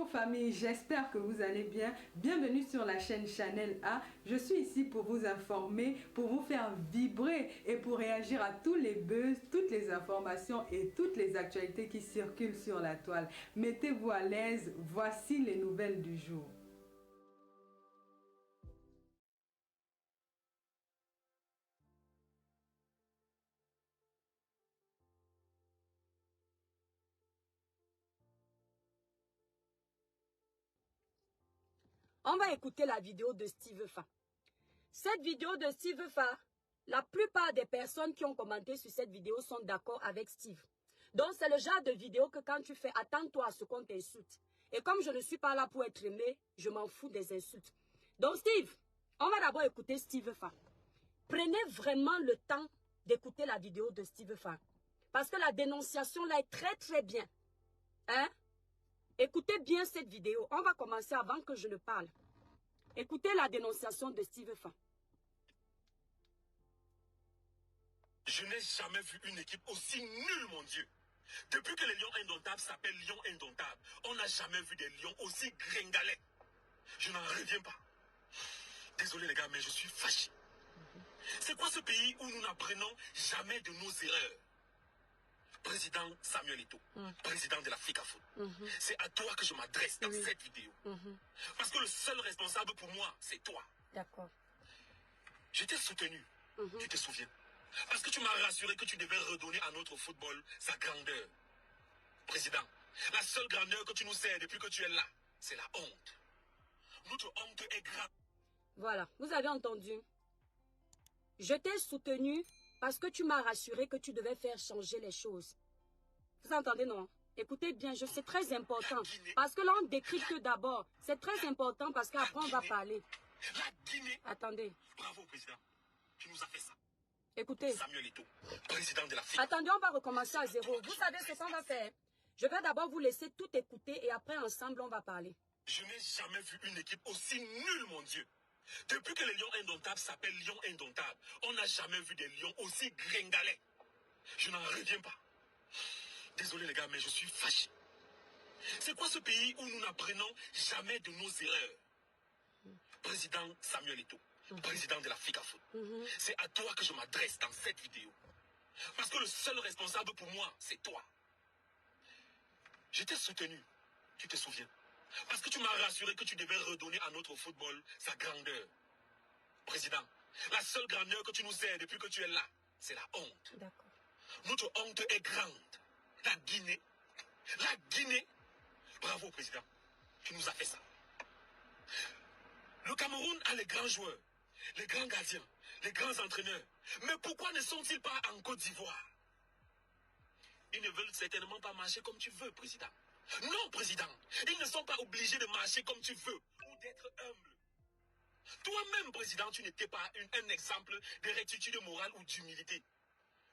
Bonjour famille, j'espère que vous allez bien. Bienvenue sur la chaîne Channel A. Je suis ici pour vous informer, pour vous faire vibrer et pour réagir à tous les buzz, toutes les informations et toutes les actualités qui circulent sur la toile. Mettez-vous à l'aise, voici les nouvelles du jour. On va écouter la vidéo de Steve Fa. Cette vidéo de Steve Fa, la plupart des personnes qui ont commenté sur cette vidéo sont d'accord avec Steve. Donc c'est le genre de vidéo que quand tu fais, attends-toi à ce qu'on t'insulte. Et comme je ne suis pas là pour être aimé, je m'en fous des insultes. Donc Steve, on va d'abord écouter Steve Fa. Prenez vraiment le temps d'écouter la vidéo de Steve Fa. Parce que la dénonciation là est très bien. Hein? Écoutez bien cette vidéo. On va commencer avant que je ne parle. Écoutez la dénonciation de Steve Fa. Je n'ai jamais vu une équipe aussi nulle, mon Dieu. Depuis que les Lions Indomptables s'appellent Lions Indomptables, on n'a jamais vu des Lions aussi gringalets. Je n'en reviens pas. Désolé les gars, mais je suis fâché. C'est quoi ce pays où nous n'apprenons jamais de nos erreurs? Président Samuel Eto'o, président de l'Africafoot, c'est à toi que je m'adresse dans cette vidéo. Parce que le seul responsable pour moi, c'est toi. D'accord. Je t'ai soutenu, tu te souviens? Parce que tu m'as rassuré que tu devais redonner à notre football sa grandeur. Président, la seule grandeur que tu nous sers depuis que tu es là, c'est la honte. Notre honte est grave. Voilà, vous avez entendu. Je t'ai soutenu parce que tu m'as rassuré que tu devais faire changer les choses. Vous entendez, non? Écoutez bien, c'est très important. Parce que là, on décrypte d'abord. C'est très important parce qu'après, on va parler. La Guinée. Attendez. Bravo, président. Tu nous as fait ça. Écoutez. Samuel Eto'o, président de l'Afrique. Attendez, on va recommencer à zéro. Vous savez ce qu'on va faire? Je vais d'abord vous laisser tout écouter et après, ensemble, on va parler. Je n'ai jamais vu une équipe aussi nulle, mon Dieu. Depuis que les Lions Indomptables s'appellent Lions Indomptables, on n'a jamais vu des Lions aussi gringalets. Je n'en reviens pas. Désolé les gars, mais je suis fâché. C'est quoi ce pays où nous n'apprenons jamais de nos erreurs? Président Samuel Eto'o, président de l'Africafoot, c'est à toi que je m'adresse dans cette vidéo. Parce que le seul responsable pour moi, c'est toi. Je t'ai soutenu, tu te souviens? Parce que tu m'as rassuré que tu devais redonner à notre football sa grandeur. Président, la seule grandeur que tu nous sers depuis que tu es là, c'est la honte. D'accord. Notre honte est grande. La Guinée. La Guinée. Bravo, président. Tu nous as fait ça. Le Cameroun a les grands joueurs, les grands gardiens, les grands entraîneurs. Mais pourquoi ne sont-ils pas en Côte d'Ivoire? Ils ne veulent certainement pas marcher comme tu veux, président. Non, président. Ils ne sont pas obligés de marcher comme tu veux ou d'être humbles. Toi-même, président, tu n'étais pas un exemple de rectitude morale ou d'humilité.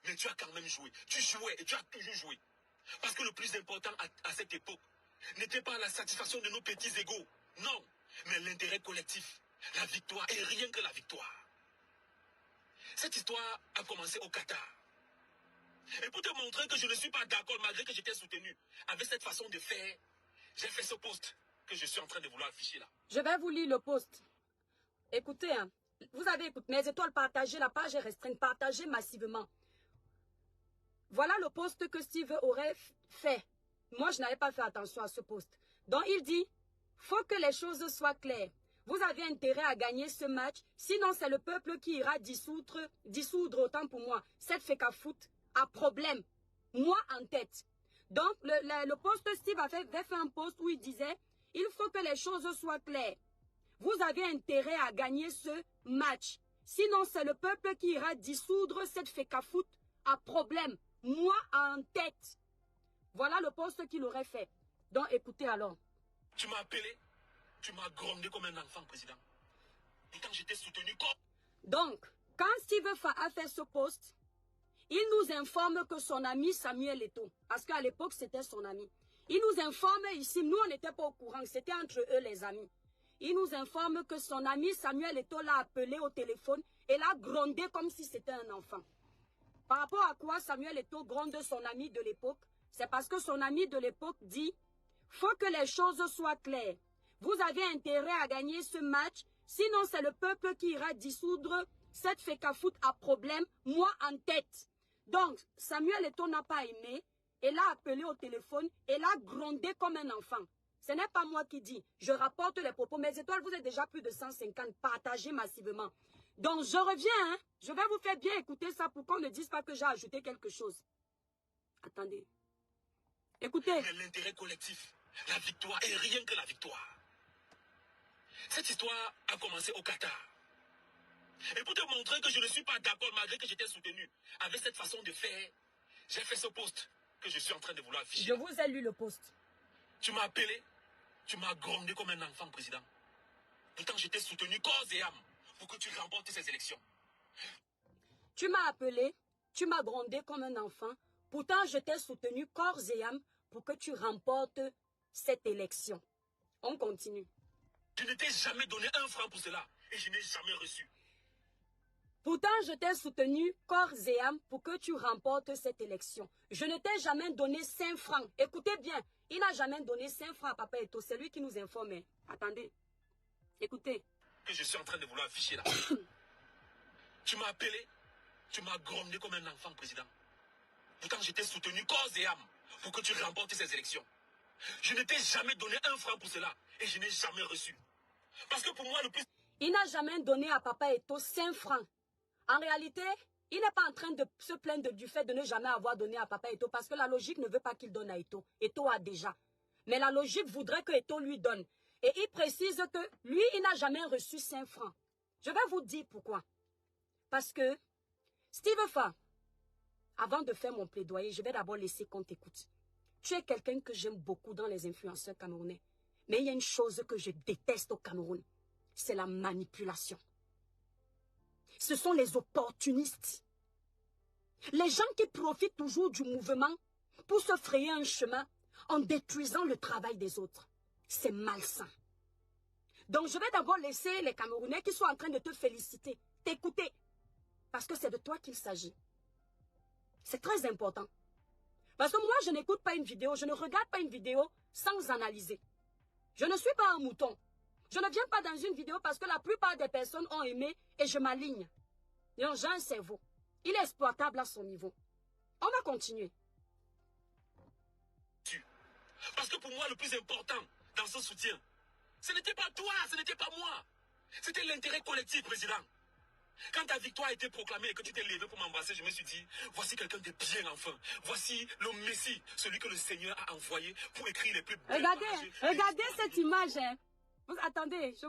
Mais tu as quand même joué. Tu jouais et tu as toujours joué. Parce que le plus important à cette époque n'était pas la satisfaction de nos petits égos. Non, mais l'intérêt collectif. La victoire et rien que la victoire. Cette histoire a commencé au Qatar. Et pour te montrer que je ne suis pas d'accord, malgré que j'étais soutenu, avec cette façon de faire, j'ai fait ce post que je suis en train de vouloir afficher là. Je vais vous lire le post. Écoutez, hein, vous avez écouté mes étoiles, partagez, la page est restreinte, partagez massivement. Voilà le post que Steve aurait fait. Moi, je n'avais pas fait attention à ce post. Donc, il dit, faut que les choses soient claires. Vous avez intérêt à gagner ce match, sinon c'est le peuple qui ira dissoudre autant pour moi. Cette FECAFOOT a problème. Moi en tête. Donc, le post Steve avait fait un post où il disait, il faut que les choses soient claires. Vous avez intérêt à gagner ce match. Sinon, c'est le peuple qui ira dissoudre cette FECAFOOT a problème. Moi en tête. Voilà le poste qu'il aurait fait. Donc, écoutez alors. Tu m'as appelé, tu m'as grondé comme un enfant, président. Pourtant, j'étais soutenu comme... Donc, quand Steve Fa a fait ce poste, il nous informe que son ami Samuel Eto'o, parce qu'à l'époque, c'était son ami. Il nous informe ici, nous, on n'était pas au courant, c'était entre eux les amis. Il nous informe que son ami Samuel Eto'o l'a appelé au téléphone et l'a grondé comme si c'était un enfant. Par rapport à quoi Samuel Eto'o gronde son ami de l'époque? C'est parce que son ami de l'époque dit, faut que les choses soient claires. Vous avez intérêt à gagner ce match, sinon c'est le peuple qui ira dissoudre cette FECAFOOT à problème, moi en tête. Donc, Samuel Eto'o n'a pas aimé, elle a appelé au téléphone, elle a grondé comme un enfant. Ce n'est pas moi qui dis, je rapporte les propos. Mes étoiles, vous êtes déjà plus de 150, partagez massivement. Donc, je reviens, hein. Je vais vous faire bien écouter ça pour qu'on ne dise pas que j'ai ajouté quelque chose. Attendez. Écoutez. Mais l'intérêt collectif, la victoire et rien que la victoire. Cette histoire a commencé au Qatar. Et pour te montrer que je ne suis pas d'accord, malgré que j'étais soutenu avec cette façon de faire, j'ai fait ce post que je suis en train de vouloir afficher. Je vous ai lu le post. Tu m'as appelé, tu m'as grondé comme un enfant, président. Pourtant, j'étais soutenu corps et âme pour que tu remportes ces élections. Tu m'as appelé, tu m'as grondé comme un enfant. Pourtant, je t'ai soutenu corps et âme pour que tu remportes cette élection. On continue. Je ne t'ai jamais donné un franc pour cela et je n'ai jamais reçu. Pourtant, je t'ai soutenu corps et âme pour que tu remportes cette élection. Je ne t'ai jamais donné 5 francs. Écoutez bien, il n'a jamais donné 5 francs à Papa Eto'o. C'est lui qui nous informe. Attendez. Écoutez. Que je suis en train de vouloir afficher là. Tu m'as appelé, tu m'as grondé comme un enfant, président. Pourtant, je t'ai soutenu corps et âme pour que tu remportes ces élections. Je ne t'ai jamais donné un franc pour cela et je n'ai jamais reçu. Parce que pour moi, le plus... Il n'a jamais donné à Papa Eto'o 5 francs. En réalité, il n'est pas en train de se plaindre du fait de ne jamais avoir donné à Papa Eto'o parce que la logique ne veut pas qu'il donne à Eto'o. Eto'o a déjà. Mais la logique voudrait que Eto'o lui donne. Et il précise que lui, il n'a jamais reçu 5 francs. Je vais vous dire pourquoi. Parce que Steve Fa, avant de faire mon plaidoyer, je vais d'abord laisser qu'on t'écoute. Tu es quelqu'un que j'aime beaucoup dans les influenceurs camerounais. Mais il y a une chose que je déteste au Cameroun. C'est la manipulation. Ce sont les opportunistes. Les gens qui profitent toujours du mouvement pour se frayer un chemin en détruisant le travail des autres. C'est malsain. Donc je vais d'abord laisser les Camerounais qui sont en train de te féliciter, t'écouter. Parce que c'est de toi qu'il s'agit. C'est très important. Parce que moi, je n'écoute pas une vidéo, je ne regarde pas une vidéo sans analyser. Je ne suis pas un mouton. Je ne viens pas dans une vidéo parce que la plupart des personnes ont aimé et je m'aligne. J'ai un cerveau. Il est exploitable à son niveau. On va continuer. Parce que pour moi, le plus important dans ce soutien, ce n'était pas toi, ce n'était pas moi. C'était l'intérêt collectif, président. Quand ta victoire a été proclamée et que tu t'es levé pour m'embrasser, je me suis dit, voici quelqu'un de bien enfin. Voici le Messie, celui que le Seigneur a envoyé pour écrire les plus belles pages. Regardez cette image. Hein. Attendez, s'il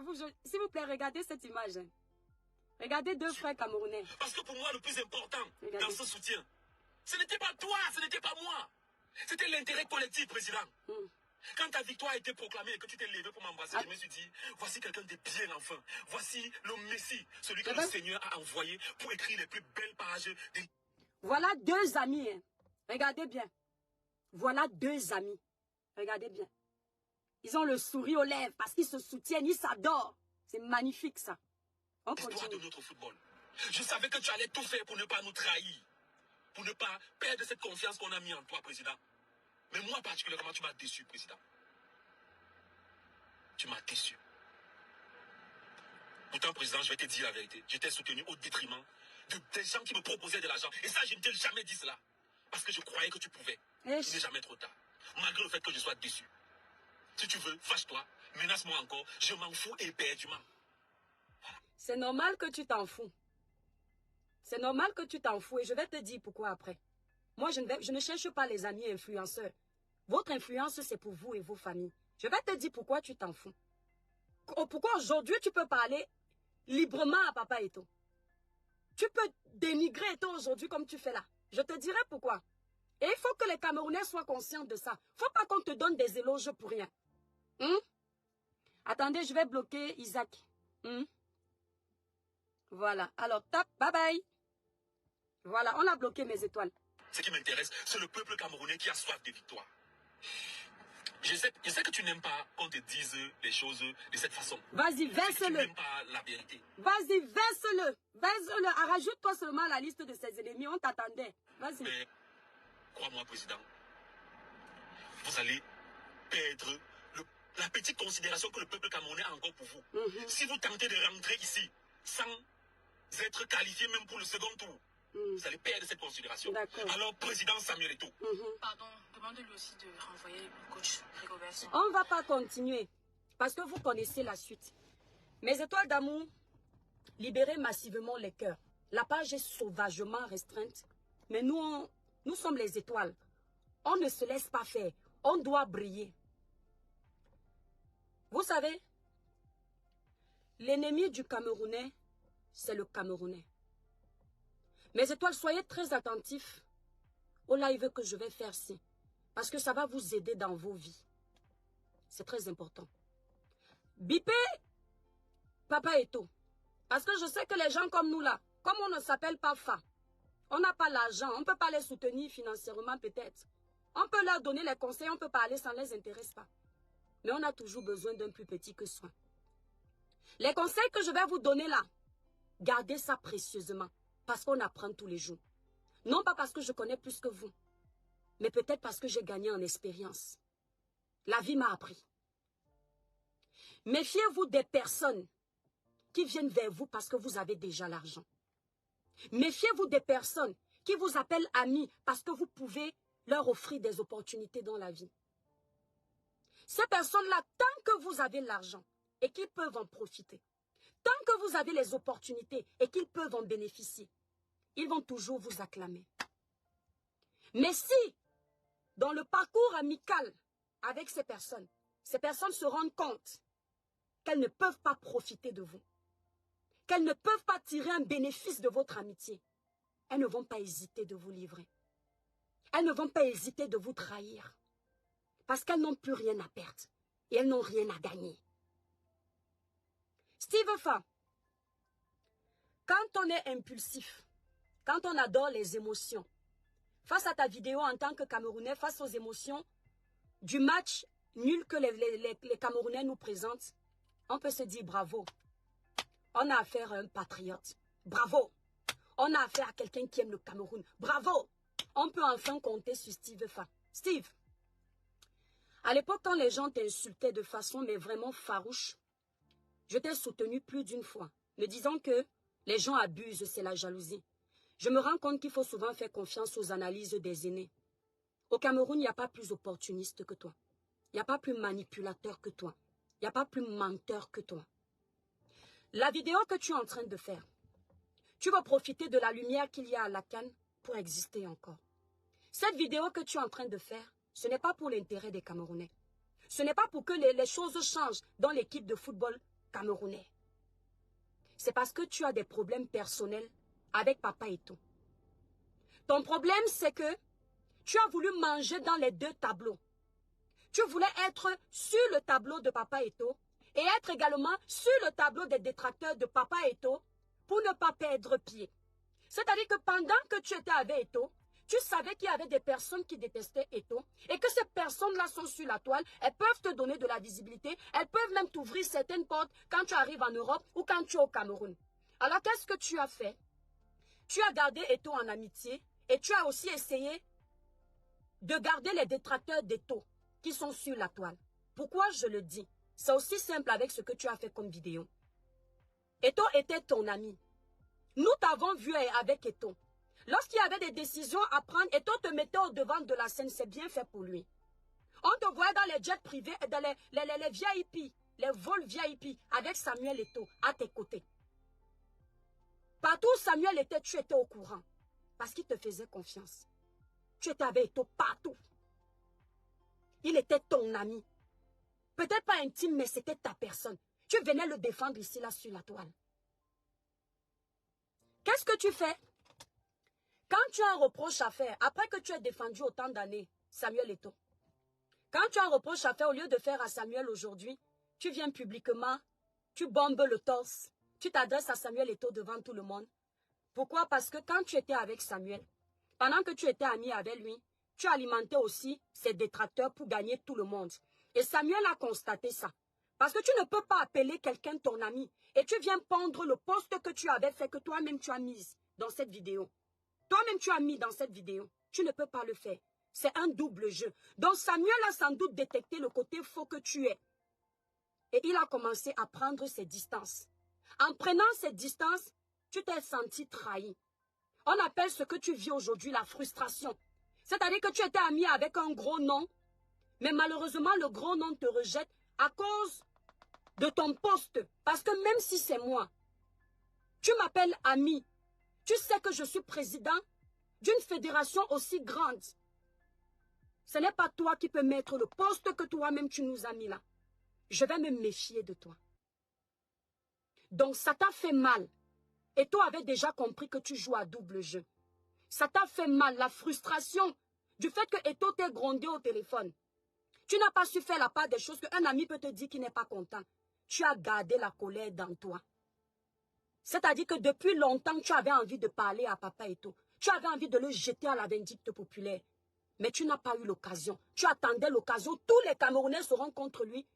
vous plaît, regardez cette image. Hein. Regardez 2 frères camerounais. Parce que pour moi, le plus important dans ce soutien, ce n'était pas toi, ce n'était pas moi. C'était l'intérêt collectif, président. Quand ta victoire a été proclamée et que tu t'es levé pour m'embrasser, je me suis dit, voici quelqu'un de bien enfin. Voici le Messie, celui que le Seigneur a envoyé pour écrire les plus belles pages. Voilà 2 amis. Hein. Regardez bien. Voilà 2 amis. Regardez bien. Ils ont le sourire aux lèvres parce qu'ils se soutiennent, ils s'adorent. C'est magnifique ça. On L'histoire continue. de notre football. Je savais que tu allais tout faire pour ne pas nous trahir. Pour ne pas perdre cette confiance qu'on a mis en toi, président. Mais moi, particulièrement, tu m'as déçu, président. Tu m'as déçu. Pourtant, président, je vais te dire la vérité. J'étais soutenu au détriment des gens qui me proposaient de l'argent. Et ça, je ne t'ai jamais dit cela. Parce que je croyais que tu pouvais. Il n'est jamais trop tard. Malgré le fait que je sois déçu. Si tu veux, fâche-toi, menace-moi encore. Je m'en fous éperdument. Voilà. C'est normal que tu t'en fous. C'est normal que tu t'en fous. Et je vais te dire pourquoi après. Moi, je ne cherche pas les amis influenceurs. Votre influence, c'est pour vous et vos familles. Je vais te dire pourquoi tu t'en fous. Pourquoi aujourd'hui, tu peux parler librement à Papa Eto'o. Tu peux dénigrer Eto'o aujourd'hui comme tu fais là. Je te dirai pourquoi. Et il faut que les Camerounais soient conscients de ça. Il ne faut pas qu'on te donne des éloges pour rien. Attendez, je vais bloquer Isaac. Voilà. Alors, tape. Bye bye. Voilà, on a bloqué mes étoiles. Ce qui m'intéresse, c'est le peuple camerounais qui a soif de victoire. Je sais que tu n'aimes pas qu'on te dise les choses de cette façon. Vas-y, verse-le. Tu n'aimes pas la vérité. Vas-y, verse-le. Verse-le. Rajoute-toi seulement à la liste de ses ennemis. On t'attendait. Vas-y. Mais, crois-moi, président, vous allez perdre la petite considération que le peuple camerounais a encore pour vous. Si vous tentez de rentrer ici sans être qualifié même pour le second tour, vous allez perdre cette considération. Alors, président Samuel Eto'o. Pardon, demandez-lui aussi de renvoyer le coach Rigobert. On ne va pas continuer parce que vous connaissez la suite. Mes étoiles d'amour, libérez massivement les cœurs. La page est sauvagement restreinte, mais nous sommes les étoiles. On ne se laisse pas faire. On doit briller. Vous savez, l'ennemi du Camerounais, c'est le Camerounais. Mes étoiles, soyez très attentifs au live que je vais faire ici. Parce que ça va vous aider dans vos vies. C'est très important. Bipez Papa Eto'o. Parce que je sais que les gens comme nous là, comme on ne s'appelle pas FA, on n'a pas l'argent, on ne peut pas les soutenir financièrement peut-être. On peut leur donner les conseils, on peut parler, ça ne les intéresse pas. Mais on a toujours besoin d'un plus petit que soi. Les conseils que je vais vous donner là, gardez ça précieusement. Parce qu'on apprend tous les jours. Non pas parce que je connais plus que vous, mais peut-être parce que j'ai gagné en expérience. La vie m'a appris. Méfiez-vous des personnes qui viennent vers vous parce que vous avez déjà l'argent. Méfiez-vous des personnes qui vous appellent amis parce que vous pouvez leur offrir des opportunités dans la vie. Ces personnes-là, tant que vous avez l'argent et qu'ils peuvent en profiter, tant que vous avez les opportunités et qu'ils peuvent en bénéficier, ils vont toujours vous acclamer. Mais si, dans le parcours amical avec ces personnes se rendent compte qu'elles ne peuvent pas profiter de vous, qu'elles ne peuvent pas tirer un bénéfice de votre amitié, elles ne vont pas hésiter de vous livrer. Elles ne vont pas hésiter de vous trahir. Parce qu'elles n'ont plus rien à perdre. Et elles n'ont rien à gagner. Steve Fa, quand on est impulsif, quand on adore les émotions, face à ta vidéo en tant que Camerounais, face aux émotions du match nul que les Camerounais nous présentent, on peut se dire bravo. On a affaire à un patriote. Bravo. On a affaire à quelqu'un qui aime le Cameroun. Bravo. On peut enfin compter sur Steve Fa. Steve, à l'époque, quand les gens t'insultaient de façon mais vraiment farouche, je t'ai soutenu plus d'une fois, me disant que les gens abusent, c'est la jalousie. Je me rends compte qu'il faut souvent faire confiance aux analyses des aînés. Au Cameroun, il n'y a pas plus opportuniste que toi. Il n'y a pas plus manipulateur que toi. Il n'y a pas plus menteur que toi. La vidéo que tu es en train de faire, tu vas profiter de la lumière qu'il y a à la canne pour exister encore. Cette vidéo que tu es en train de faire, ce n'est pas pour l'intérêt des Camerounais. Ce n'est pas pour que les choses changent dans l'équipe de football camerounais. C'est parce que tu as des problèmes personnels avec Papa Eto'o. Ton problème, c'est que tu as voulu manger dans les deux tableaux. Tu voulais être sur le tableau de Papa Eto'o et être également sur le tableau des détracteurs de Papa Eto'o pour ne pas perdre pied. C'est-à-dire que pendant que tu étais avec Eto'o, tu savais qu'il y avait des personnes qui détestaient Eto'o et que ces personnes-là sont sur la toile, elles peuvent te donner de la visibilité, elles peuvent même t'ouvrir certaines portes quand tu arrives en Europe ou quand tu es au Cameroun. Alors qu'est-ce que tu as fait? Tu as gardé Eto'o en amitié et tu as aussi essayé de garder les détracteurs d'Eto'o qui sont sur la toile. Pourquoi je le dis? C'est aussi simple avec ce que tu as fait comme vidéo. Eto'o était ton ami. Nous t'avons vu avec Eto'o. Lorsqu'il y avait des décisions à prendre, Eto'o te mettait au devant de la scène, c'est bien fait pour lui. On te voyait dans les jets privés, dans les VIP, les vols VIP, avec Samuel Eto'o à tes côtés. Partout où Samuel était, tu étais au courant. Parce qu'il te faisait confiance. Tu étais avec Eto'o partout. Il était ton ami. Peut-être pas intime, mais c'était ta personne. Tu venais le défendre ici, là, sur la toile. Qu'est-ce que tu fais? Quand tu as un reproche à faire, après que tu aies défendu autant d'années, Samuel Eto'o, quand tu as un reproche à faire, au lieu de faire à Samuel aujourd'hui, tu viens publiquement, tu bombes le torse, tu t'adresses à Samuel Eto'o devant tout le monde. Pourquoi? Parce que quand tu étais avec Samuel, pendant que tu étais ami avec lui, tu alimentais aussi ses détracteurs pour gagner tout le monde. Et Samuel a constaté ça. Parce que tu ne peux pas appeler quelqu'un ton ami et tu viens pondre le poste que tu avais fait, que toi-même tu as mis dans cette vidéo. Toi-même tu as mis dans cette vidéo. Tu ne peux pas le faire. C'est un double jeu. Donc Samuel a sans doute détecté le côté faux que tu es. Et il a commencé à prendre ses distances. En prenant ses distances, tu t'es senti trahi. On appelle ce que tu vis aujourd'hui la frustration. C'est-à-dire que tu étais ami avec un gros nom, mais malheureusement le gros nom te rejette à cause de ton poste. Parce que même si c'est moi, tu m'appelles ami. Tu sais que je suis président d'une fédération aussi grande. Ce n'est pas toi qui peux mettre le poste que toi-même tu nous as mis là. Je vais me méfier de toi. Donc ça t'a fait mal. Et toi avais déjà compris que tu joues à double jeu. Ça t'a fait mal, la frustration du fait que Eto t'ait grondé au téléphone. Tu n'as pas su faire la part des choses qu'un ami peut te dire qu'il n'est pas content. Tu as gardé la colère dans toi. C'est-à-dire que depuis longtemps, tu avais envie de parler à papa Eto. Tu avais envie de le jeter à la vindicte populaire. Mais tu n'as pas eu l'occasion. Tu attendais l'occasion. Tous les Camerounais seront contre lui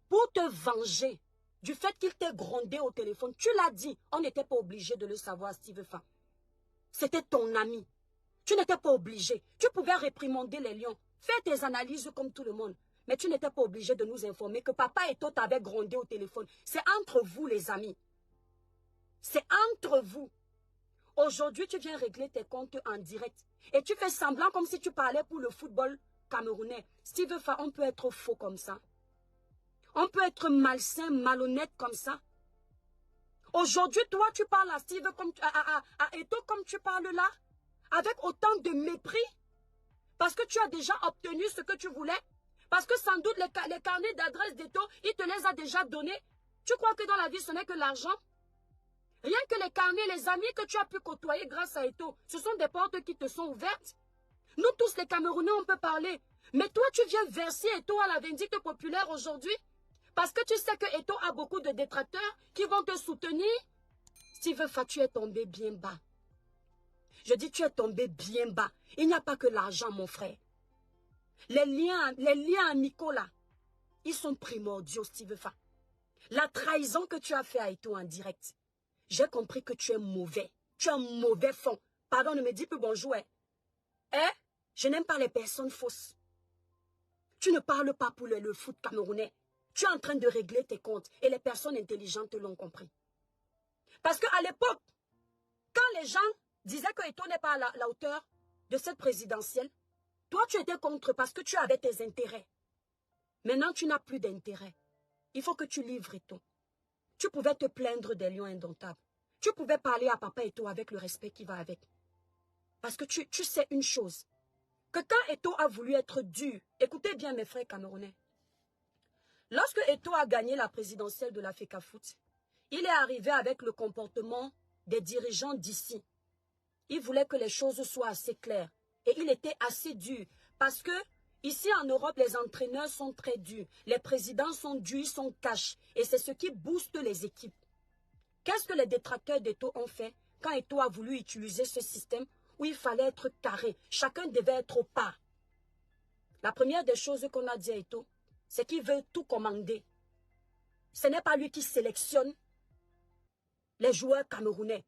pour te venger du fait qu'il t'ait grondé au téléphone. Tu l'as dit. On n'était pas obligé de le savoir, Steve Fa. C'était ton ami. Tu n'étais pas obligé. Tu pouvais réprimander les lions. Fais tes analyses comme tout le monde. Mais tu n'étais pas obligé de nous informer que papa Eto t'avait grondé au téléphone. C'est entre vous, les amis. C'est entre vous. Aujourd'hui, tu viens régler tes comptes en direct. Et tu fais semblant comme si tu parlais pour le football camerounais. Steve Fa, on peut être faux comme ça. On peut être malsain, malhonnête comme ça. Aujourd'hui, toi, tu parles à Steve comme à Eto comme tu parles là. Avec autant de mépris. Parce que tu as déjà obtenu ce que tu voulais. Parce que sans doute les carnets d'adresse d'Eto, il te les a déjà donnés. Tu crois que dans la vie, ce n'est que l'argent? Rien que les carnets, les amis que tu as pu côtoyer grâce à Eto, ce sont des portes qui te sont ouvertes. Nous tous les Camerounais, on peut parler. Mais toi, tu viens verser Eto à la vindicte populaire aujourd'hui. Parce que tu sais que Eto a beaucoup de détracteurs qui vont te soutenir. Steve Fa, tu es tombé bien bas. Je dis, tu es tombé bien bas. Il n'y a pas que l'argent, mon frère. Les liens amicaux, là, ils sont primordiaux, Steve Fa. La trahison que tu as fait à Eto en direct, j'ai compris que tu es mauvais. Tu as un mauvais fond. Pardon, ne me dis plus bonjour. Hein? Je n'aime pas les personnes fausses. Tu ne parles pas pour le foot camerounais. Tu es en train de régler tes comptes. Et les personnes intelligentes l'ont compris. Parce qu'à l'époque, quand les gens disaient que Eto n'est pas à la hauteur de cette présidentielle, toi, tu étais contre parce que tu avais tes intérêts. Maintenant, tu n'as plus d'intérêt. Il faut que tu livres Eto. Tu pouvais te plaindre des lions indomptables. Tu pouvais parler à papa Eto avec le respect qui va avec. Parce que tu sais une chose. Que quand Eto a voulu être dur, écoutez bien mes frères camerounais. Lorsque Eto a gagné la présidentielle de la FECAFOOT, il est arrivé avec le comportement des dirigeants d'ici. Il voulait que les choses soient assez claires. Et il était assez dur. Parce que ici en Europe, les entraîneurs sont très durs. Les présidents sont durs, ils sont cash. Et c'est ce qui booste les équipes. Qu'est-ce que les détracteurs d'Eto ont fait quand Eto a voulu utiliser ce système où il fallait être carré? Chacun devait être au pas. La première des choses qu'on a dit à Eto, c'est qu'il veut tout commander. Ce n'est pas lui qui sélectionne les joueurs camerounais.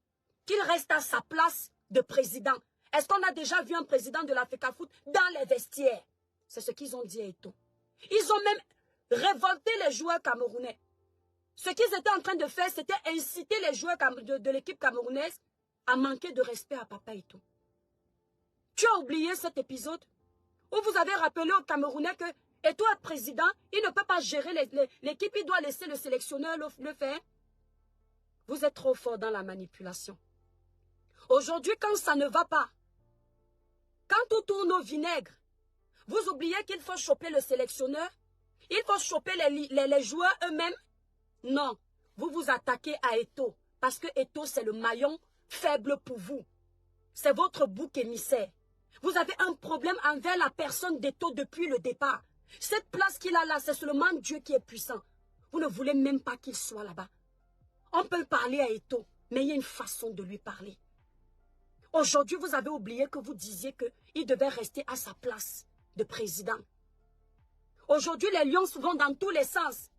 Qu'il reste à sa place de président. Est-ce qu'on a déjà vu un président de la FECAFOOT dans les vestiaires? C'est ce qu'ils ont dit à Eto. Ils ont même révolté les joueurs camerounais. Ce qu'ils étaient en train de faire, c'était inciter les joueurs de l'équipe camerounaise à manquer de respect à papa Eto. Tu as oublié cet épisode où vous avez rappelé aux Camerounais que Eto est président, il ne peut pas gérer l'équipe, il doit laisser le sélectionneur le faire. Vous êtes trop fort dans la manipulation. Aujourd'hui, quand ça ne va pas, quand tout tourne au vinaigre, vous oubliez qu'il faut choper le sélectionneur, il faut choper les joueurs eux-mêmes. Non, vous vous attaquez à Eto, parce que Eto, c'est le maillon faible pour vous. C'est votre bouc émissaire. Vous avez un problème envers la personne d'Eto depuis le départ. Cette place qu'il a là, c'est seulement Dieu qui est puissant. Vous ne voulez même pas qu'il soit là-bas. On peut parler à Eto, mais il y a une façon de lui parler. Aujourd'hui, vous avez oublié que vous disiez qu'il devait rester à sa place de président. Aujourd'hui, les lions vont dans tous les sens.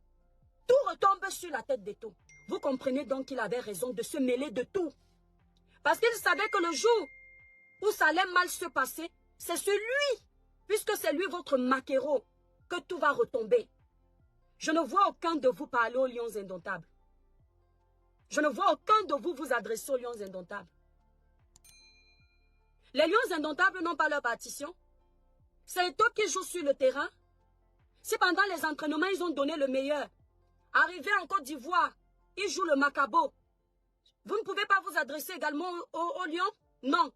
Tout retombe sur la tête d'Eto. Vous comprenez donc qu'il avait raison de se mêler de tout. Parce qu'il savait que le jour où ça allait mal se passer, C'est sur lui, puisque c'est lui votre maquereau, que tout va retomber. Je ne vois aucun de vous parler aux lions indomptables. Je ne vois aucun de vous vous adresser aux lions indomptables. Les lions indomptables n'ont pas leur partition. C'est eux qui jouent sur le terrain. Si pendant les entraînements, ils ont donné le meilleur, arrivé en Côte d'Ivoire, ils jouent le macabo. Vous ne pouvez pas vous adresser également aux lions? Non.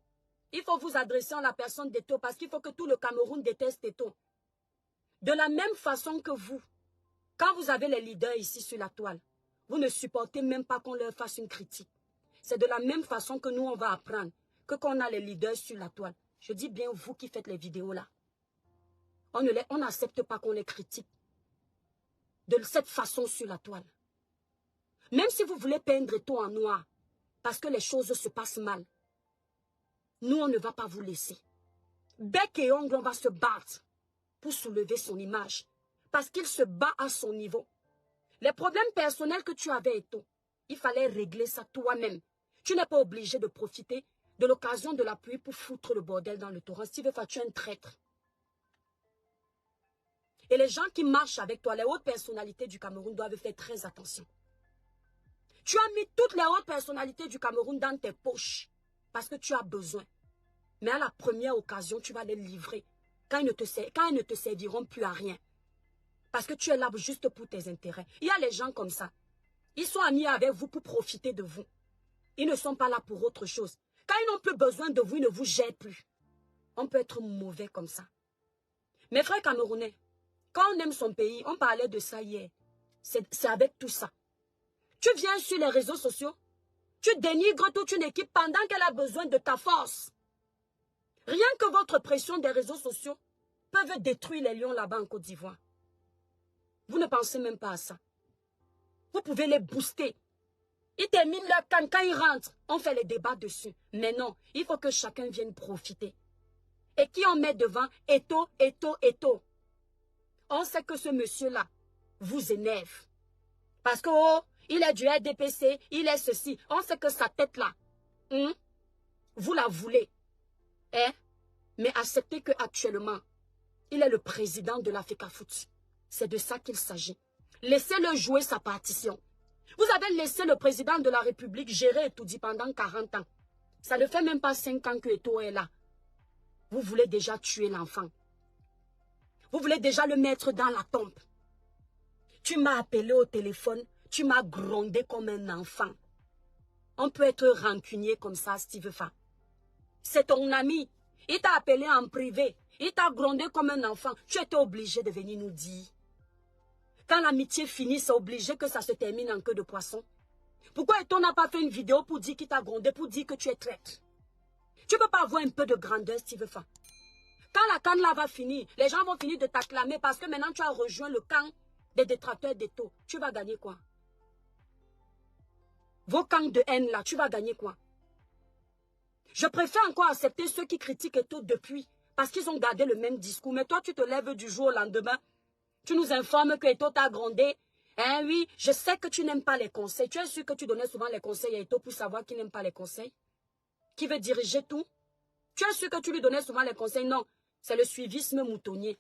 Il faut vous adresser à la personne d'Eto parce qu'il faut que tout le Cameroun déteste Eto. De la même façon que vous, quand vous avez les leaders ici sur la toile, vous ne supportez même pas qu'on leur fasse une critique. C'est de la même façon que nous, on va apprendre que quand on a les leaders sur la toile. Je dis bien vous qui faites les vidéos là. On n'accepte pas qu'on les critique de cette façon sur la toile. Même si vous voulez peindre Eto en noir, parce que les choses se passent mal, nous, on ne va pas vous laisser. Bec et ongle, on va se battre pour soulever son image, parce qu'il se bat à son niveau. Les problèmes personnels que tu avais, Eto, il fallait régler ça toi-même. Tu n'es pas obligé de profiter de l'occasion de la pluie pour foutre le bordel dans le torrent. Si tu veux faire, tu es un traître. Et les gens qui marchent avec toi, les hautes personnalités du Cameroun, doivent faire très attention. Tu as mis toutes les hautes personnalités du Cameroun dans tes poches parce que tu as besoin. Mais à la première occasion, tu vas les livrer quand ils ne te serviront plus à rien. Parce que tu es là juste pour tes intérêts. Il y a les gens comme ça. Ils sont amis avec vous pour profiter de vous. Ils ne sont pas là pour autre chose. Quand ils n'ont plus besoin de vous, ils ne vous jettent plus. On peut être mauvais comme ça. Mes frères camerounais, quand on aime son pays, on parlait de ça hier. C'est avec tout ça. Tu viens sur les réseaux sociaux, tu dénigres toute une équipe pendant qu'elle a besoin de ta force. Rien que votre pression des réseaux sociaux peuvent détruire les lions là-bas en Côte d'Ivoire. Vous ne pensez même pas à ça. Vous pouvez les booster. Ils terminent leur canne, quand ils rentrent, on fait les débats dessus. Mais non, il faut que chacun vienne profiter. Et qui on met devant? Eto, Eto, Eto. On sait que ce monsieur-là vous énerve. Parce que, oh, il est du RDPC, il est ceci. On sait que sa tête-là, vous la voulez. Hein? Mais acceptez qu'actuellement, il est le président de la FECAFOOT. C'est de ça qu'il s'agit. Laissez-le jouer sa partition. Vous avez laissé le président de la République gérer Etoudi pendant 40 ans. Ça ne fait même pas 5 ans que Eto est là. Vous voulez déjà tuer l'enfant. Vous voulez déjà le mettre dans la tombe. Tu m'as appelé au téléphone, tu m'as grondé comme un enfant. On peut être rancunier comme ça, Steve Fa. C'est ton ami. Il t'a appelé en privé. Il t'a grondé comme un enfant. Tu étais obligé de venir nous dire. Quand l'amitié finit, c'est obligé que ça se termine en queue de poisson. Pourquoi Eto n'a pas fait une vidéo pour dire qu'il t'a grondé, pour dire que tu es traître? Tu ne peux pas avoir un peu de grandeur, Steve Fa. Quand la canne là va finir, les gens vont finir de t'acclamer parce que maintenant tu as rejoint le camp des détracteurs d'Eto. Tu vas gagner quoi? Vos camps de haine là, tu vas gagner quoi? Je préfère encore accepter ceux qui critiquent Eto depuis parce qu'ils ont gardé le même discours. Mais toi, tu te lèves du jour au lendemain. Tu nous informes que Eto t'a grondé. Hein, oui, je sais que tu n'aimes pas les conseils. Tu es sûr que tu donnais souvent les conseils à Eto pour savoir qu'il n'aime pas les conseils? Qui veut diriger tout? Tu es sûr que tu lui donnais souvent les conseils? Non, c'est le suivisme moutonnier.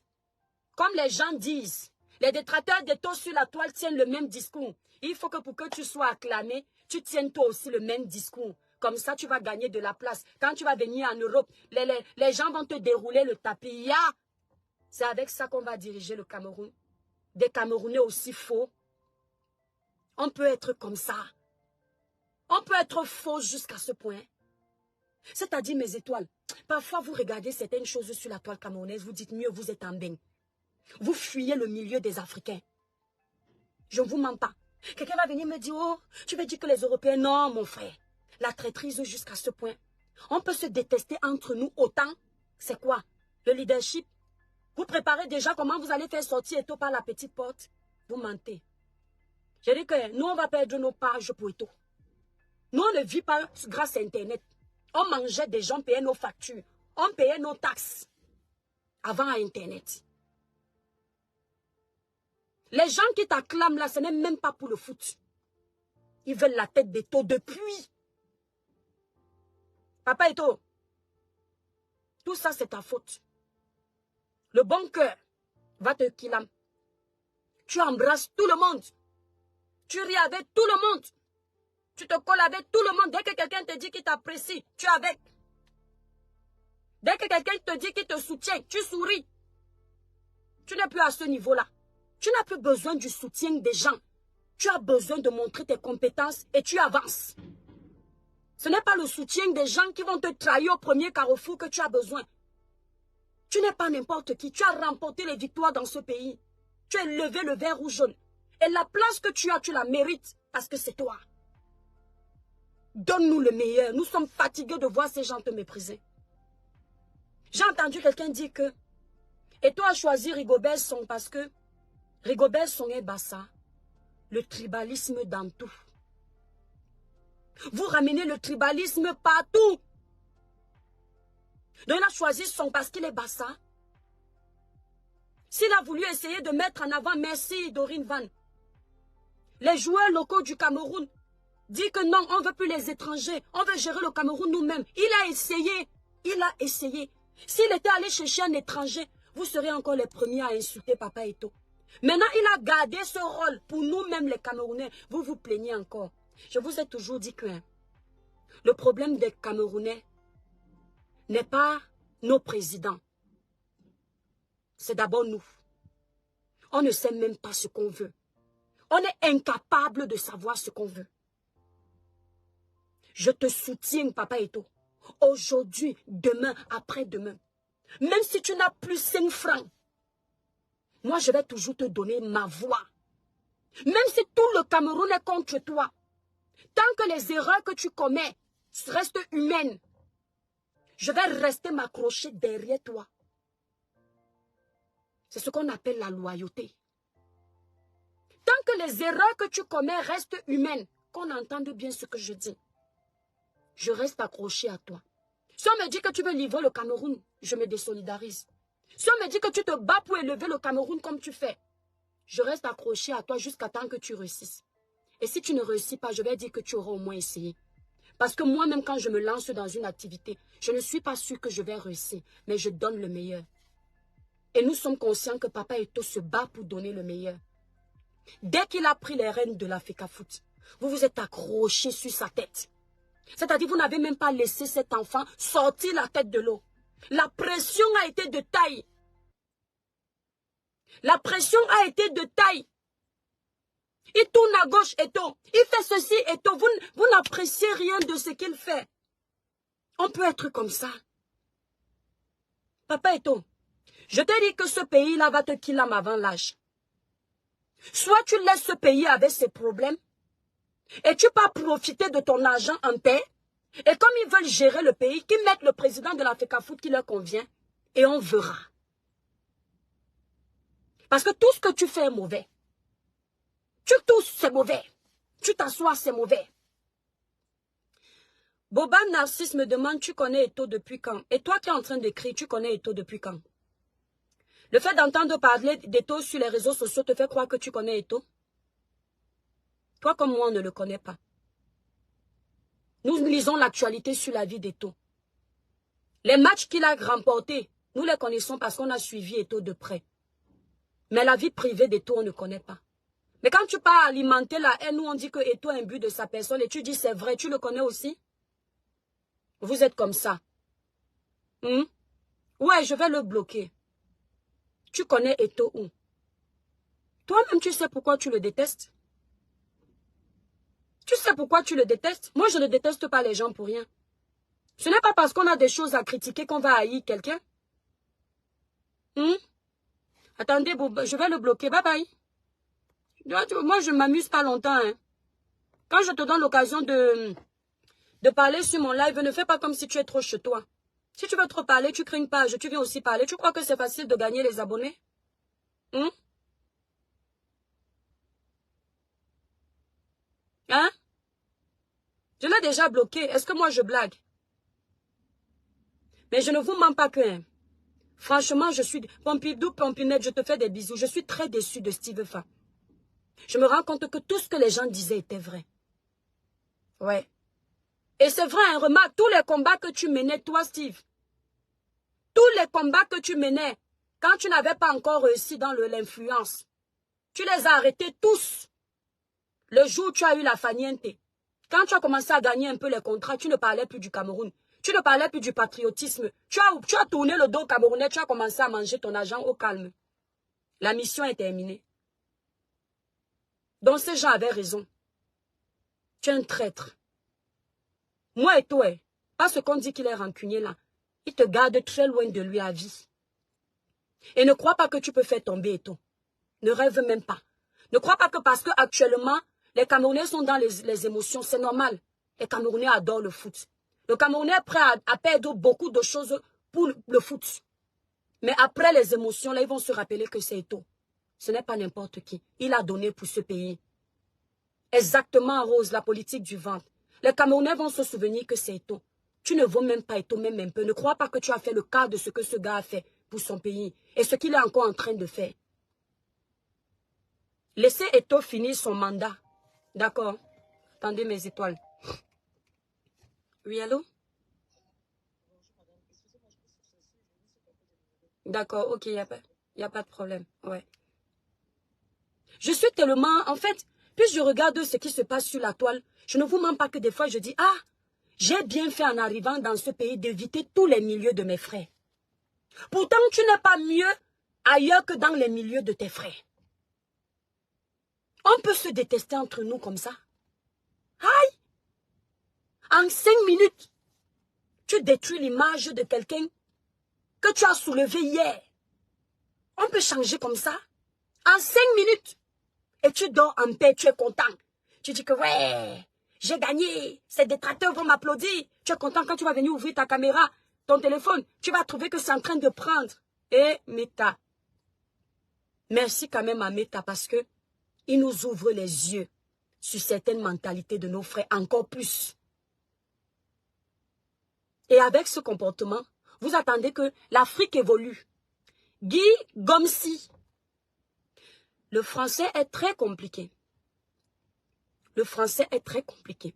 Comme les gens disent, les détracteurs d'Eto sur la toile tiennent le même discours. Il faut que pour que tu sois acclamé, tu tiennes toi aussi le même discours. Comme ça, tu vas gagner de la place. Quand tu vas venir en Europe, les gens vont te dérouler le tapis. C'est avec ça qu'on va diriger le Cameroun. Des Camerounais aussi faux. On peut être comme ça. On peut être faux jusqu'à ce point. C'est-à-dire, mes étoiles, parfois vous regardez certaines choses sur la toile camerounaise, vous dites mieux, vous êtes en bain. Vous fuyez le milieu des Africains. Je ne vous mens pas. Quelqu'un va venir me dire, oh, tu veux dire que les Européens... Non, mon frère. La traîtrise jusqu'à ce point. On peut se détester entre nous autant. C'est quoi? Le leadership? Vous préparez déjà comment vous allez faire sortir Eto par la petite porte? Vous mentez. Je dis que nous, on va perdre nos pages pour Eto. Nous, on ne vit pas grâce à Internet. On mangeait des gens, payait nos factures. On payait nos taxes avant Internet. Les gens qui t'acclament là, ce n'est même pas pour le foot. Ils veulent la tête d'Eto depuis. Papa Eto, Tout ça, c'est ta faute. Le bon cœur va te killer. Tu embrasses tout le monde. Tu ris avec tout le monde. Tu te colles avec tout le monde. Dès que quelqu'un te dit qu'il t'apprécie, tu es avec. Dès que quelqu'un te dit qu'il te soutient, tu souris. Tu n'es plus à ce niveau-là. Tu n'as plus besoin du soutien des gens. Tu as besoin de montrer tes compétences et tu avances. Ce n'est pas le soutien des gens qui vont te trahir au premier carrefour que tu as besoin. Tu n'es pas n'importe qui. Tu as remporté les victoires dans ce pays. Tu as levé le vert ou jaune. Et la place que tu as, tu la mérites parce que c'est toi. Donne-nous le meilleur. Nous sommes fatigués de voir ces gens te mépriser. J'ai entendu quelqu'un dire que et toi as choisi Rigobert Song parce que Rigobert Song est Bassa. Le tribalisme dans tout. Vous ramenez le tribalisme partout. Donc il a choisi Song parce qu'il est Bassa. S'il a voulu essayer de mettre en avant, merci Dorine Van. Les joueurs locaux du Cameroun disent que non, on ne veut plus les étrangers. On veut gérer le Cameroun nous-mêmes. Il a essayé. Il a essayé. S'il était allé chercher un étranger, vous serez encore les premiers à insulter Papa Eto'o. Maintenant, il a gardé ce rôle pour nous-mêmes les Camerounais. Vous vous plaignez encore. Je vous ai toujours dit que le problème des Camerounais n'est pas nos présidents. C'est d'abord nous. On ne sait même pas ce qu'on veut. On est incapable de savoir ce qu'on veut. Je te soutiens, Papa Eto'o. Aujourd'hui, demain, après-demain. Même si tu n'as plus 5 francs, moi, je vais toujours te donner ma voix. Même si tout le Cameroun est contre toi, tant que les erreurs que tu commets restent humaines, je vais rester m'accrocher derrière toi. C'est ce qu'on appelle la loyauté. Tant que les erreurs que tu commets restent humaines, qu'on entende bien ce que je dis, je reste accroché à toi. Si on me dit que tu veux livrer le Cameroun, je me désolidarise. Si on me dit que tu te bats pour élever le Cameroun comme tu fais, je reste accroché à toi jusqu'à temps que tu réussisses. Et si tu ne réussis pas, je vais dire que tu auras au moins essayé. Parce que moi-même, quand je me lance dans une activité, je ne suis pas sûre que je vais réussir, mais je donne le meilleur. Et nous sommes conscients que Papa Eto'o se bat pour donner le meilleur. Dès qu'il a pris les rênes de la FECAFOOT, vous vous êtes accroché sur sa tête. C'est-à-dire vous n'avez même pas laissé cet enfant sortir la tête de l'eau. La pression a été de taille. La pression a été de taille. Il tourne à gauche, Eto'o. Il fait ceci, Eto'o. Vous n'appréciez rien de ce qu'il fait. On peut être comme ça. Papa Eto'o, je te dis que ce pays-là va te killer avant l'âge. Soit tu laisses ce pays avec ses problèmes et tu peux profiter de ton argent en paix. Et comme ils veulent gérer le pays, qu'ils mettent le président de la FECAFOOT qui leur convient et on verra. Parce que tout ce que tu fais est mauvais. Tu tousses, c'est mauvais. Tu t'assois, c'est mauvais. Boba Narcisse me demande, tu connais Eto'o depuis quand? Et toi qui es en train d'écrire, tu connais Eto'o depuis quand? Le fait d'entendre parler d'Eto'o sur les réseaux sociaux te fait croire que tu connais Eto'o? Toi comme moi, on ne le connaît pas. Nous lisons l'actualité sur la vie d'Eto'o. Les matchs qu'il a remportés, nous les connaissons parce qu'on a suivi Eto'o de près. Mais la vie privée d'Eto'o, on ne connaît pas. Mais quand tu pars alimenter la haine, nous on dit que Eto'o a un but de sa personne et tu dis c'est vrai, tu le connais aussi? Vous êtes comme ça. Ouais, je vais le bloquer. Tu connais Eto'o où? Toi-même, tu sais pourquoi tu le détestes? Tu sais pourquoi tu le détestes? Moi, je ne déteste pas les gens pour rien. Ce n'est pas parce qu'on a des choses à critiquer qu'on va haïr quelqu'un. Attendez, je vais le bloquer. Bye bye. Moi, je ne m'amuse pas longtemps. Hein. Quand je te donne l'occasion de parler sur mon live, ne fais pas comme si tu es trop chez toi. Si tu veux trop parler, tu crées une page. Tu viens aussi parler. Tu crois que c'est facile de gagner les abonnés? Hein? Je l'ai déjà bloqué. Est-ce que moi je blague? Mais je ne vous mens pas que... Franchement, je suis... Pompidou, Pompinette, je te fais des bisous. Je suis très déçue de Steve Fa. Je me rends compte que tout ce que les gens disaient était vrai. Ouais. Et c'est vrai, hein, remarque, tous les combats que tu menais, toi, Steve. Tous les combats que tu menais, quand tu n'avais pas encore réussi dans l'influence, tu les as arrêtés tous. Le jour où tu as eu la faniente, quand tu as commencé à gagner un peu les contrats, tu ne parlais plus du Cameroun. Tu ne parlais plus du patriotisme. Tu as tourné le dos camerounais, tu as commencé à manger ton argent au calme. La mission est terminée. Donc ces gens avaient raison. Tu es un traître. Moi et toi, parce qu'on dit qu'il est rancunier là, il te garde très loin de lui à vie. Et ne crois pas que tu peux faire tomber Eto'o. Ne rêve même pas. Ne crois pas que parce que actuellement, les Camerounais sont dans les émotions, c'est normal. Les Camerounais adorent le foot. Le Camerounais est prêt à perdre beaucoup de choses pour le foot. Mais après les émotions, là, ils vont se rappeler que c'est Eto'o. Ce n'est pas n'importe qui. Il a donné pour ce pays. Exactement, Rose, la politique du ventre. Les Camerounais vont se souvenir que c'est Eto'o. Tu ne vaux même pas Eto'o, même un peu. Ne crois pas que tu as fait le quart de ce que ce gars a fait pour son pays et ce qu'il est encore en train de faire. Laissez Eto'o finir son mandat. D'accord? Attendez mes étoiles. Oui, allô? D'accord, ok, il n'y a pas de problème. Ouais. Je suis tellement... En fait, puis je regarde ce qui se passe sur la toile. Je ne vous mens pas que des fois je dis, ah, j'ai bien fait en arrivant dans ce pays d'éviter tous les milieux de mes frères. Pourtant, tu n'es pas mieux ailleurs que dans les milieux de tes frères. On peut se détester entre nous comme ça. Aïe! En 5 minutes, tu détruis l'image de quelqu'un que tu as soulevé hier. On peut changer comme ça. En 5 minutes. Et tu dors en paix, tu es content. Tu dis que ouais, j'ai gagné. Ces détracteurs vont m'applaudir. Tu es content quand tu vas venir ouvrir ta caméra, ton téléphone. Tu vas trouver que c'est en train de prendre. Et Meta. Merci quand même à Meta parce que il nous ouvre les yeux sur certaines mentalités de nos frères encore plus. Et avec ce comportement, vous attendez que l'Afrique évolue. Guy Gomsi. Le français est très compliqué. Le français est très compliqué.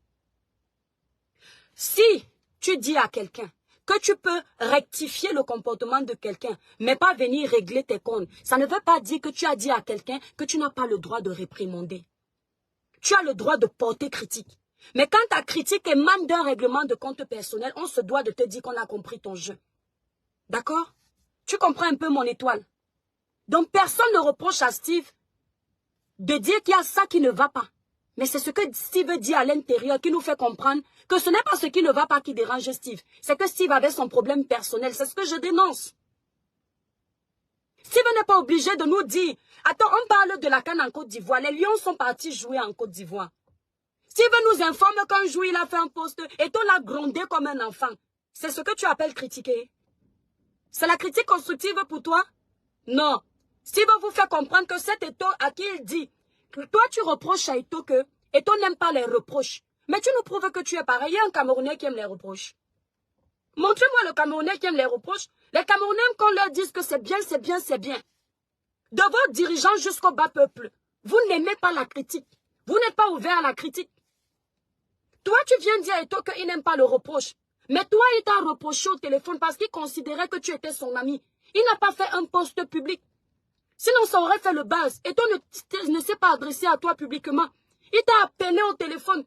Si tu dis à quelqu'un que tu peux rectifier le comportement de quelqu'un, mais pas venir régler tes comptes, ça ne veut pas dire que tu as dit à quelqu'un que tu n'as pas le droit de réprimander. Tu as le droit de porter critique. Mais quand ta critique émane d'un règlement de compte personnel, on se doit de te dire qu'on a compris ton jeu. D'accord? Tu comprends un peu mon étoile? Donc personne ne reproche à Steve de dire qu'il y a ça qui ne va pas. Mais c'est ce que Steve dit à l'intérieur qui nous fait comprendre que ce n'est pas ce qui ne va pas qui dérange Steve. C'est que Steve avait son problème personnel. C'est ce que je dénonce. Steve n'est pas obligé de nous dire, attends, on parle de la CAN en Côte d'Ivoire. Les Lions sont partis jouer en Côte d'Ivoire. Steve nous informe qu'un jour il a fait un poste et on l'a grondé comme un enfant. C'est ce que tu appelles critiquer. C'est la critique constructive pour toi? Non. Steve vous fait comprendre que cet Eto'o à qui il dit, toi tu reproches à Eto'o que Eto'o n'aime pas les reproches. Mais tu nous prouves que tu es pareil. Il y a un Camerounais qui aime les reproches. Montrez-moi le Camerounais qui aime les reproches. Les Camerounais aiment qu'on leur dise que c'est bien, c'est bien, c'est bien. De vos dirigeants jusqu'au bas peuple, vous n'aimez pas la critique. Vous n'êtes pas ouvert à la critique. Toi, tu viens dire à Eto'o qu'il n'aime pas le reproche. Mais toi, il t'a reproché au téléphone parce qu'il considérait que tu étais son ami. Il n'a pas fait un poste public. Sinon, ça aurait fait le buzz. Eto'o ne s'est pas adressé à toi publiquement. Il t'a appelé au téléphone.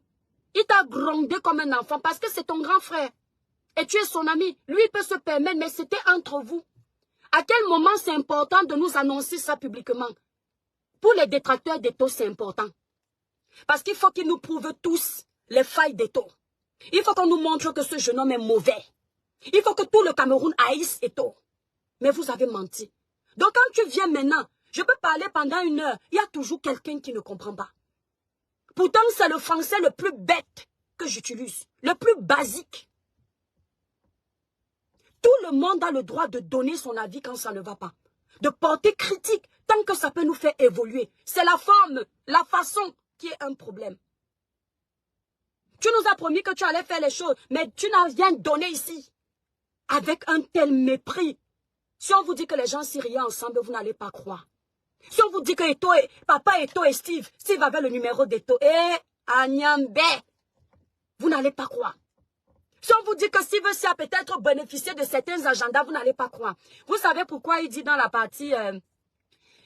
Il t'a grondé comme un enfant parce que c'est ton grand frère. Et tu es son ami. Lui, il peut se permettre, mais c'était entre vous. À quel moment c'est important de nous annoncer ça publiquement? Pour les détracteurs d'Eto'o, c'est important. Parce qu'il faut qu'ils nous prouvent tous les failles d'Eto'o. Il faut qu'on nous montre que ce jeune homme est mauvais. Il faut que tout le Cameroun haïsse Eto'o. Mais vous avez menti. Donc quand tu viens maintenant, je peux parler pendant 1 heure. Il y a toujours quelqu'un qui ne comprend pas. Pourtant, c'est le français le plus bête que j'utilise. Le plus basique. Tout le monde a le droit de donner son avis quand ça ne va pas. De porter critique tant que ça peut nous faire évoluer. C'est la forme, la façon qui est un problème. Tu nous as promis que tu allais faire les choses, mais tu n'as rien donné ici. Avec un tel mépris. Si on vous dit que les gens s'y rient ensemble, vous n'allez pas croire. Si on vous dit que papa Eto'o et Steve avait le numéro d'Eto'o, Agnambé, vous n'allez pas croire. Si on vous dit que Steve a peut-être bénéficié de certains agendas, vous n'allez pas croire. Vous savez pourquoi il dit dans la partie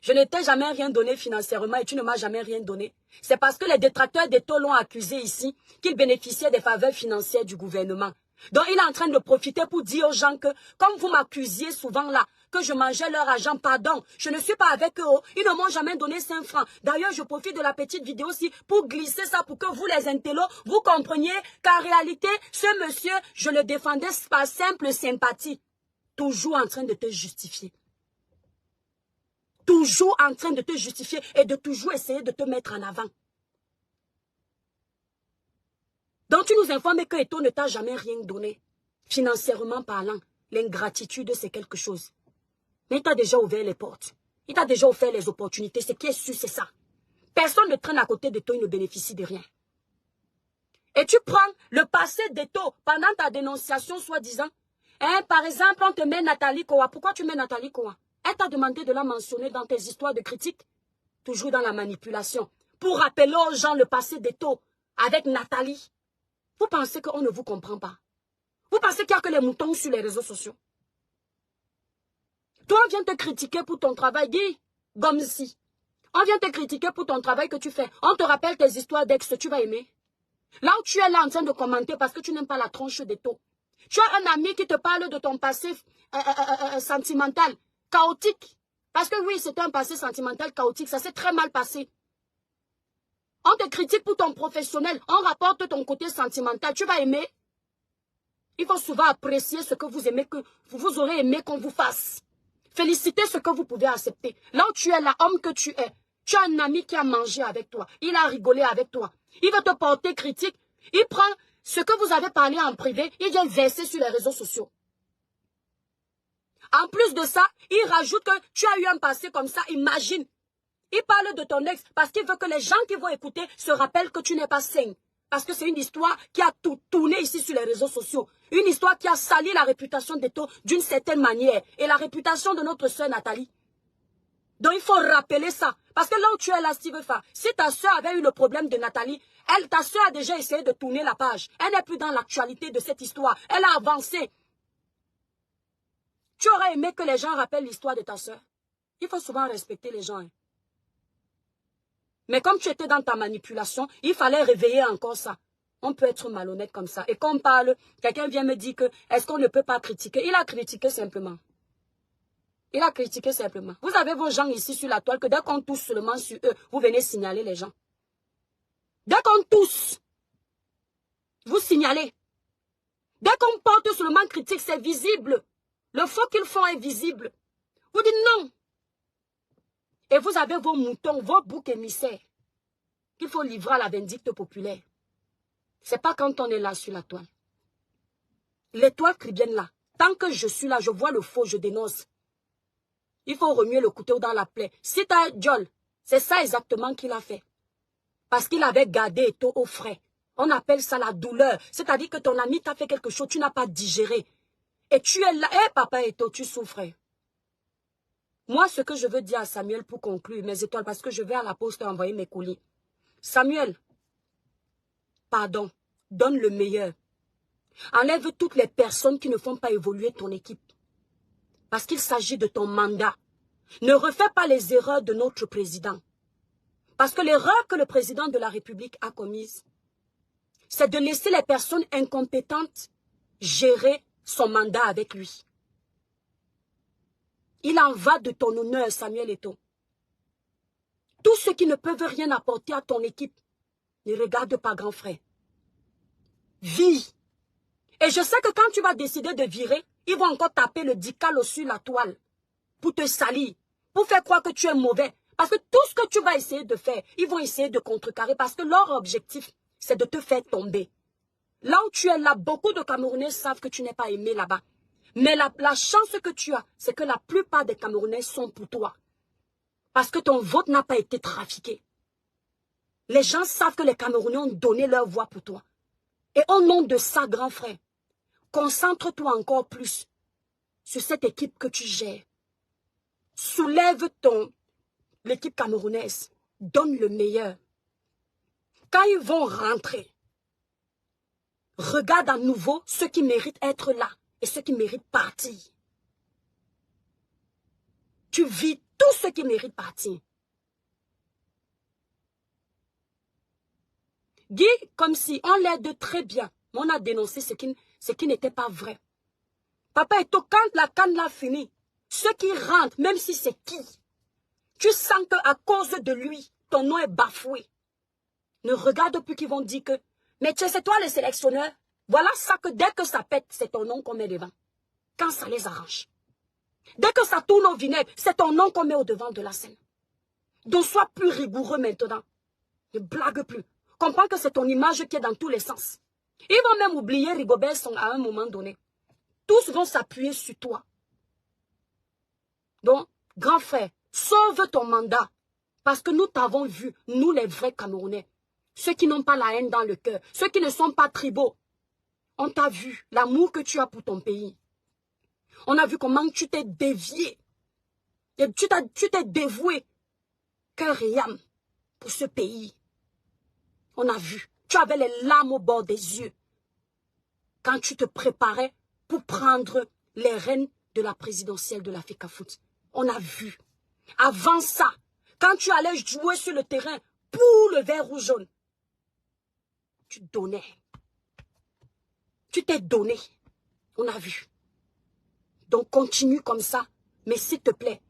je ne t'ai jamais rien donné financièrement et tu ne m'as jamais rien donné. C'est parce que les détracteurs d'Eto l'ont accusé ici qu'il bénéficiait des faveurs financières du gouvernement. Donc il est en train de profiter pour dire aux gens que, comme vous m'accusiez souvent là, que je mangeais leur argent, pardon, je ne suis pas avec eux, ils ne m'ont jamais donné 5 francs. D'ailleurs, je profite de la petite vidéo aussi pour glisser ça pour que vous les intellos, vous compreniez qu'en réalité, ce monsieur, je le défendais par simple sympathie. Toujours en train de te justifier. Toujours en train de te justifier et de toujours essayer de te mettre en avant. Donc tu nous informes que Eto ne t'a jamais rien donné. Financièrement parlant, l'ingratitude c'est quelque chose. Mais il t'a déjà ouvert les portes. Il t'a déjà offert les opportunités. Ce qui est sûr, c'est ça. Personne ne traîne à côté de toi, il ne bénéficie de rien. Et tu prends le passé d'Eto pendant ta dénonciation soi-disant. Hein, par exemple, on te met Nathalie Kowa. Pourquoi tu mets Nathalie Kowa? Elle t'a demandé de la mentionner dans tes histoires de critiques. Toujours dans la manipulation. Pour rappeler aux gens le passé d'Eto avec Nathalie. Vous pensez qu'on ne vous comprend pas? Vous pensez qu'il n'y a que les moutons sur les réseaux sociaux? Toi, on vient te critiquer pour ton travail, Guy, comme si. On vient te critiquer pour ton travail que tu fais. On te rappelle tes histoires d'ex, tu vas aimer. Là où tu es là en train de commenter parce que tu n'aimes pas la tronche d'Eto. Tu as un ami qui te parle de ton passé sentimental, chaotique. Parce que oui, c'était un passé sentimental chaotique, ça s'est très mal passé. On te critique pour ton professionnel, on rapporte ton côté sentimental, tu vas aimer. Il faut souvent apprécier ce que vous aimez, que vous aurez aimé qu'on vous fasse. Féliciter ce que vous pouvez accepter. Là où tu es, l'homme que tu es, tu as un ami qui a mangé avec toi, il a rigolé avec toi. Il veut te porter critique, il prend ce que vous avez parlé en privé, il vient verser sur les réseaux sociaux. En plus de ça, il rajoute que tu as eu un passé comme ça, imagine. Il parle de ton ex parce qu'il veut que les gens qui vont écouter se rappellent que tu n'es pas sain. Parce que c'est une histoire qui a tout tourné ici sur les réseaux sociaux. Une histoire qui a sali la réputation d'Eto d'une certaine manière. Et la réputation de notre sœur Nathalie. Donc il faut rappeler ça. Parce que là où tu es là, Steve Fa, si ta sœur avait eu le problème de Nathalie, ta sœur a déjà essayé de tourner la page. Elle n'est plus dans l'actualité de cette histoire. Elle a avancé. Tu aurais aimé que les gens rappellent l'histoire de ta sœur. Il faut souvent respecter les gens. Hein. Mais comme tu étais dans ta manipulation, il fallait réveiller encore ça. On peut être malhonnête comme ça. Et quand on parle, quelqu'un vient me dire que est-ce qu'on ne peut pas critiquer? Il a critiqué simplement. Il a critiqué simplement. Vous avez vos gens ici sur la toile que dès qu'on touche seulement sur eux, vous venez signaler les gens. Dès qu'on touche, vous signalez. Dès qu'on porte seulement critique, c'est visible. Le faux qu'ils font est visible. Vous dites non. Et vous avez vos moutons, vos boucs émissaires qu'il faut livrer à la vindicte populaire. Ce n'est pas quand on est là sur la toile. L'étoile cribienne là, tant que je suis là, je vois le faux, je dénonce. Il faut remuer le couteau dans la plaie. Si tu as Diol, c'est ça exactement qu'il a fait. Parce qu'il avait gardé Eto au frais. On appelle ça la douleur. C'est-à-dire que ton ami t'a fait quelque chose, tu n'as pas digéré. Et tu es là, papa Eto, tu souffrais. Moi, ce que je veux dire à Samuel pour conclure mes étoiles, parce que je vais à la poste envoyer mes colis. Samuel, pardon, donne le meilleur. Enlève toutes les personnes qui ne font pas évoluer ton équipe. Parce qu'il s'agit de ton mandat. Ne refais pas les erreurs de notre président. Parce que l'erreur que le président de la République a commise, c'est de laisser les personnes incompétentes gérer son mandat avec lui. Il en va de ton honneur, Samuel Eto. Tous ceux qui ne peuvent rien apporter à ton équipe, ne regarde pas grand frère. Vis. Et je sais que quand tu vas décider de virer, ils vont encore taper le dical sur la toile pour te salir, pour faire croire que tu es mauvais. Parce que tout ce que tu vas essayer de faire, ils vont essayer de contrecarrer parce que leur objectif, c'est de te faire tomber. Là où tu es là, beaucoup de Camerounais savent que tu n'es pas aimé là-bas. Mais la chance que tu as, c'est que la plupart des Camerounais sont pour toi. Parce que ton vote n'a pas été trafiqué. Les gens savent que les Camerounais ont donné leur voix pour toi. Et au nom de ça, grand frère, concentre-toi encore plus sur cette équipe que tu gères. Soulève l'équipe camerounaise. Donne le meilleur. Quand ils vont rentrer, Regarde à nouveau ceux qui méritent être là et ceux qui méritent partir. Tu vis tous ceux qui méritent partir. Dis comme si on l'aide très bien, mais on a dénoncé ce qui n'était pas vrai. Papa Eto'o, quand la canne l'a fini, ceux qui rentrent, même si c'est qui, tu sens qu'à cause de lui, ton nom est bafoué. Ne regarde plus qu'ils vont dire que, mais c'est toi le sélectionneur. Voilà ça que dès que ça pète, c'est ton nom qu'on met devant. Quand ça les arrange. Dès que ça tourne au vinaigre, c'est ton nom qu'on met au devant de la scène. Donc sois plus rigoureux maintenant. Ne blague plus. Comprends que c'est ton image qui est dans tous les sens. Ils vont même oublier Rigobert Song à un moment donné. Tous vont s'appuyer sur toi. Donc, grand frère, sauve ton mandat. Parce que nous t'avons vu, nous les vrais Camerounais. Ceux qui n'ont pas la haine dans le cœur. Ceux qui ne sont pas tribaux. On t'a vu l'amour que tu as pour ton pays. On a vu comment tu t'es dévié. Et tu t'es dévoué. Cœur et âme pour ce pays. On a vu. Tu avais les larmes au bord des yeux. Quand tu te préparais pour prendre les rênes de la présidentielle de la FECAFOOT. On a vu. Avant ça, quand tu allais jouer sur le terrain pour le vert ou jaune, tu donnais. Tu t'es donné. On a vu. Donc continue comme ça. Mais s'il te plaît,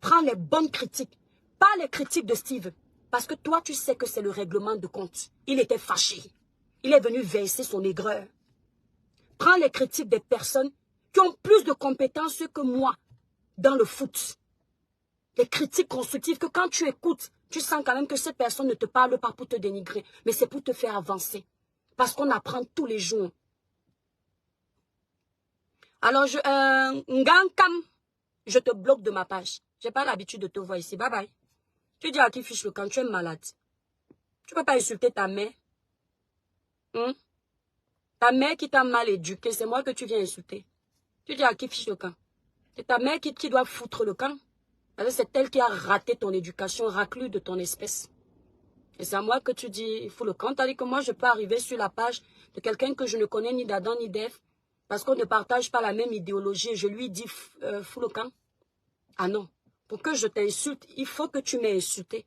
prends les bonnes critiques. Pas les critiques de Steve. Parce que toi, tu sais que c'est le règlement de compte. Il était fâché. Il est venu verser son aigreur. Prends les critiques des personnes qui ont plus de compétences que moi dans le foot. Les critiques constructives que quand tu écoutes, tu sens quand même que cette personne ne te parle pas pour te dénigrer, mais c'est pour te faire avancer. Parce qu'on apprend tous les jours. Alors, Ngankam, je te bloque de ma page. Je n'ai pas l'habitude de te voir ici. Bye bye. Tu dis à qui fiche le camp, tu es malade. Tu ne peux pas insulter ta mère. Ta mère qui t'a mal éduqué, c'est moi que tu viens insulter. Tu dis à qui fiche le camp. C'est ta mère qui doit foutre le camp. C'est elle qui a raté ton éducation, raclue de ton espèce. Et c'est à moi que tu dis, il faut le camp. Tandis que moi, je peux arriver sur la page de quelqu'un que je ne connais ni d'Adam ni d'Ève, parce qu'on ne partage pas la même idéologie. Je lui dis, fous le camp. Ah non. Pour que je t'insulte, il faut que tu m'aies insulté.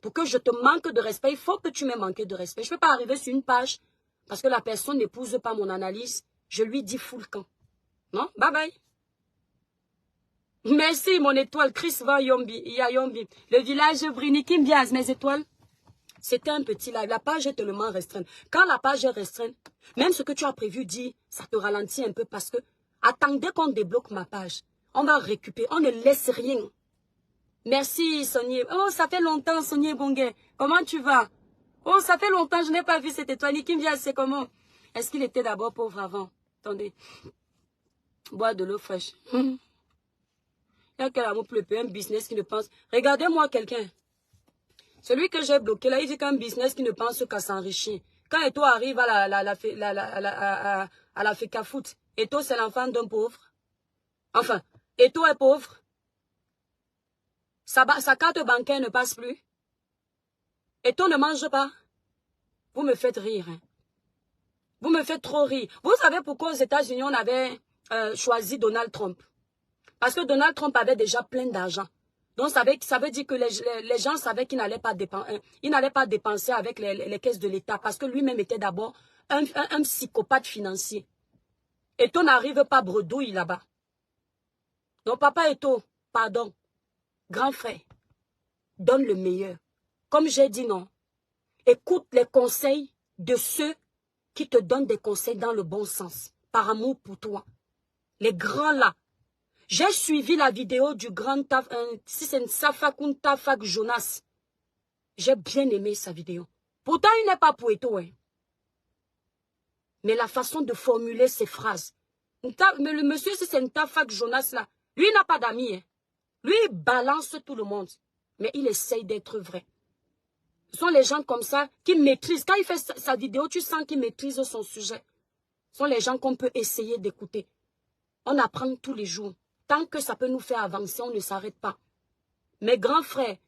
Pour que je te manque de respect, il faut que tu m'aies manqué de respect. Je ne peux pas arriver sur une page, parce que la personne n'épouse pas mon analyse. Je lui dis, fous le camp. Non? Bye bye. Merci, mon étoile. Chris Van Yombi. Yombi. Le village Brini Kimbiaz, mes étoiles. C'était un petit live. La page est tellement restreinte. Quand la page est restreinte, même ce que tu as prévu dit, ça te ralentit un peu parce que attendez qu'on débloque ma page. On va récupérer. On ne laisse rien. Merci, Sonia. Oh, ça fait longtemps, Sonia Bonguet. Comment tu vas? Oh, ça fait longtemps, je n'ai pas vu cette étoile. Kimbiaz, c'est comment? Est-ce qu'il était d'abord pauvre avant? Attendez. Bois de l'eau fraîche. Il y a quel amour pour le pays, un business qui ne pense... Regardez-moi quelqu'un. Celui que j'ai bloqué là, il dit qu'un business qui ne pense qu'à s'enrichir. Quand Eto'o arrive à la FECAFOOT, Eto'o c'est l'enfant d'un pauvre. Enfin, Eto'o est pauvre. Sa carte bancaire ne passe plus. Eto'o ne mange pas. Vous me faites rire. Hein. Vous me faites trop rire. Vous savez pourquoi aux États-Unis on avait choisi Donald Trump? Parce que Donald Trump avait déjà plein d'argent. Donc ça veut dire que les gens savaient qu'ils n'allaient pas dépenser avec les caisses de l'État. Parce que lui-même était d'abord un psychopathe financier. Eto'o n'arrive pas bredouille là-bas. Donc papa Eto'o, pardon, grand frère, donne le meilleur. Comme j'ai dit non, écoute les conseils de ceux qui te donnent des conseils dans le bon sens. Par amour pour toi. Les grands là. J'ai suivi la vidéo du grand si c'est Safakun Tafak Jonas. J'ai bien aimé sa vidéo. Pourtant, il n'est pas pour Eto'o. Hein. Mais la façon de formuler ses phrases. Mais le monsieur, si c'est Tafak Jonas là, lui n'a pas d'amis. Hein. Lui, il balance tout le monde. Mais il essaye d'être vrai. Ce sont les gens comme ça qui maîtrisent. Quand il fait sa vidéo, tu sens qu'il maîtrise son sujet. Ce sont les gens qu'on peut essayer d'écouter. On apprend tous les jours. Tant que ça peut nous faire avancer, on ne s'arrête pas. Mes grands frères,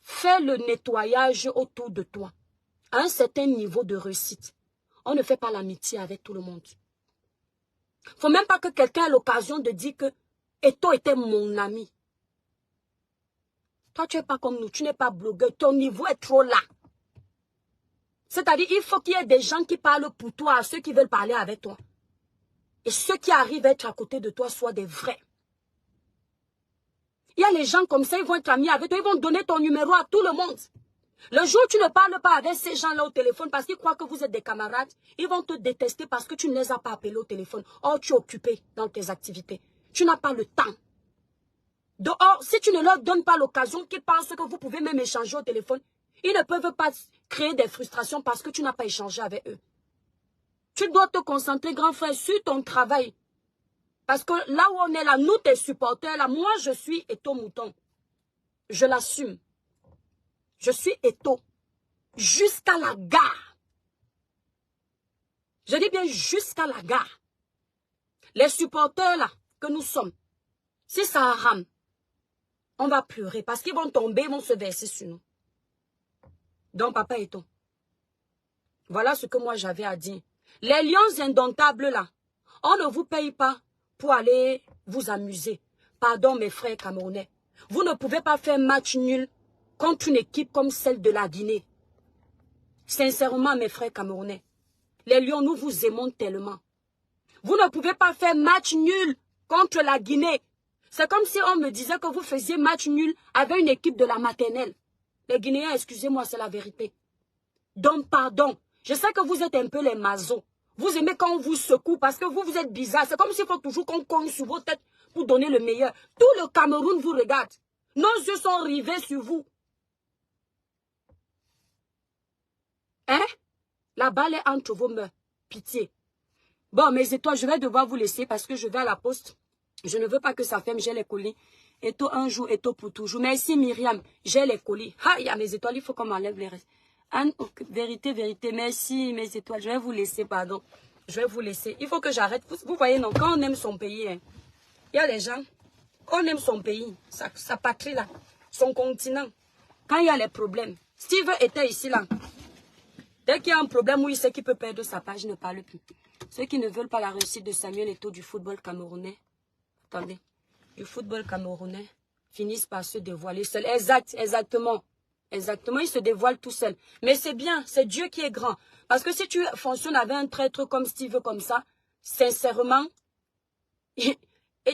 fais le nettoyage autour de toi. À un certain niveau de réussite, On ne fait pas l'amitié avec tout le monde. Faut même pas que quelqu'un ait l'occasion de dire que Eto'o était mon ami. Toi, tu n'es pas comme nous, tu n'es pas blogueur, ton niveau est trop là. C'est-à-dire, il faut qu'il y ait des gens qui parlent pour toi, ceux qui veulent parler avec toi. Et ceux qui arrivent à être à côté de toi soient des vrais. Il y a les gens comme ça, ils vont être amis avec toi, ils vont donner ton numéro à tout le monde. Le jour où tu ne parles pas avec ces gens-là au téléphone parce qu'ils croient que vous êtes des camarades, ils vont te détester parce que tu ne les as pas appelés au téléphone. Or, tu es occupé dans tes activités. Tu n'as pas le temps. Dehors, si tu ne leur donnes pas l'occasion qu'ils pensent que vous pouvez même échanger au téléphone, ils ne peuvent pas créer des frustrations parce que tu n'as pas échangé avec eux. Tu dois te concentrer, grand frère, sur ton travail. Parce que là où on est là, nous, tes supporters, là, moi, je suis Eto'o Mouton. Je l'assume. Je suis Eto'o. Jusqu'à la gare. Je dis bien jusqu'à la gare. Les supporters, là, que nous sommes, si ça rame, on va pleurer parce qu'ils vont tomber, ils vont se verser sur nous. Donc, papa Eto'o, voilà ce que moi j'avais à dire. Les lions indomptables, là, on ne vous paye pas pour aller vous amuser. Pardon, mes frères camerounais. Vous ne pouvez pas faire match nul contre une équipe comme celle de la Guinée. Sincèrement, mes frères camerounais, les lions, nous vous aimons tellement. Vous ne pouvez pas faire match nul contre la Guinée. C'est comme si on me disait que vous faisiez match nul avec une équipe de la maternelle. Les Guinéens, excusez-moi, c'est la vérité. Donc, pardon, je sais que vous êtes un peu les mazos. Vous aimez quand on vous secoue parce que vous êtes bizarre. C'est comme s'il faut toujours qu'on cogne sur vos têtes pour donner le meilleur. Tout le Cameroun vous regarde. Nos yeux sont rivés sur vous. Hein? La balle est entre vos mains. Pitié. Bon, mes étoiles, je vais devoir vous laisser parce que je vais à la poste. Je ne veux pas que ça ferme, j'ai les colis. Eto'o un jour, Eto'o pour toujours. Merci Myriam, j'ai les colis. Ah, il y a mes étoiles, il faut qu'on m'enlève les restes. Anne, vérité, vérité, merci mes étoiles. Je vais vous laisser, pardon. Je vais vous laisser. Il faut que j'arrête. Vous voyez, non, quand on aime son pays, hein, il y a les gens, on aime son pays, sa patrie là, son continent. Quand il y a les problèmes, Steve était ici là. Dès qu'il y a un problème où il sait qu'il peut perdre sa page, il ne parle plus. Ceux qui ne veulent pas la réussite de Samuel Eto'o du football camerounais, attendez, du football camerounais, finissent par se dévoiler seuls. Exactement. Exactement, ils se dévoilent tout seuls. Mais c'est bien, c'est Dieu qui est grand. Parce que si tu fonctionnes avec un traître comme Steve, comme ça, sincèrement, et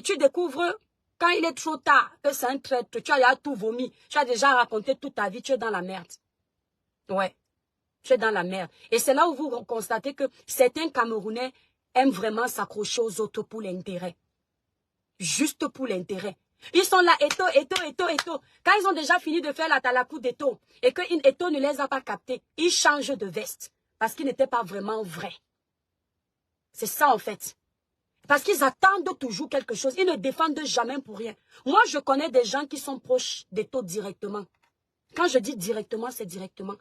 tu découvres, quand il est trop tard, que c'est un traître, tu as déjà tout vomi, tu as déjà raconté toute ta vie, tu es dans la merde. Ouais, tu es dans la merde. Et c'est là où vous constatez que certains Camerounais aiment vraiment s'accrocher aux autres pour l'intérêt. Juste pour l'intérêt. Ils sont là, Eto'o. Quand ils ont déjà fini de faire la talakou d'Eto'o et que Eto'o ne les a pas captés, ils changent de veste parce qu'ils n'étaient pas vraiment vrais. C'est ça en fait. Parce qu'ils attendent toujours quelque chose. Ils ne défendent jamais pour rien. Moi, je connais des gens qui sont proches d'Eto'o directement. Quand je dis directement, c'est directement.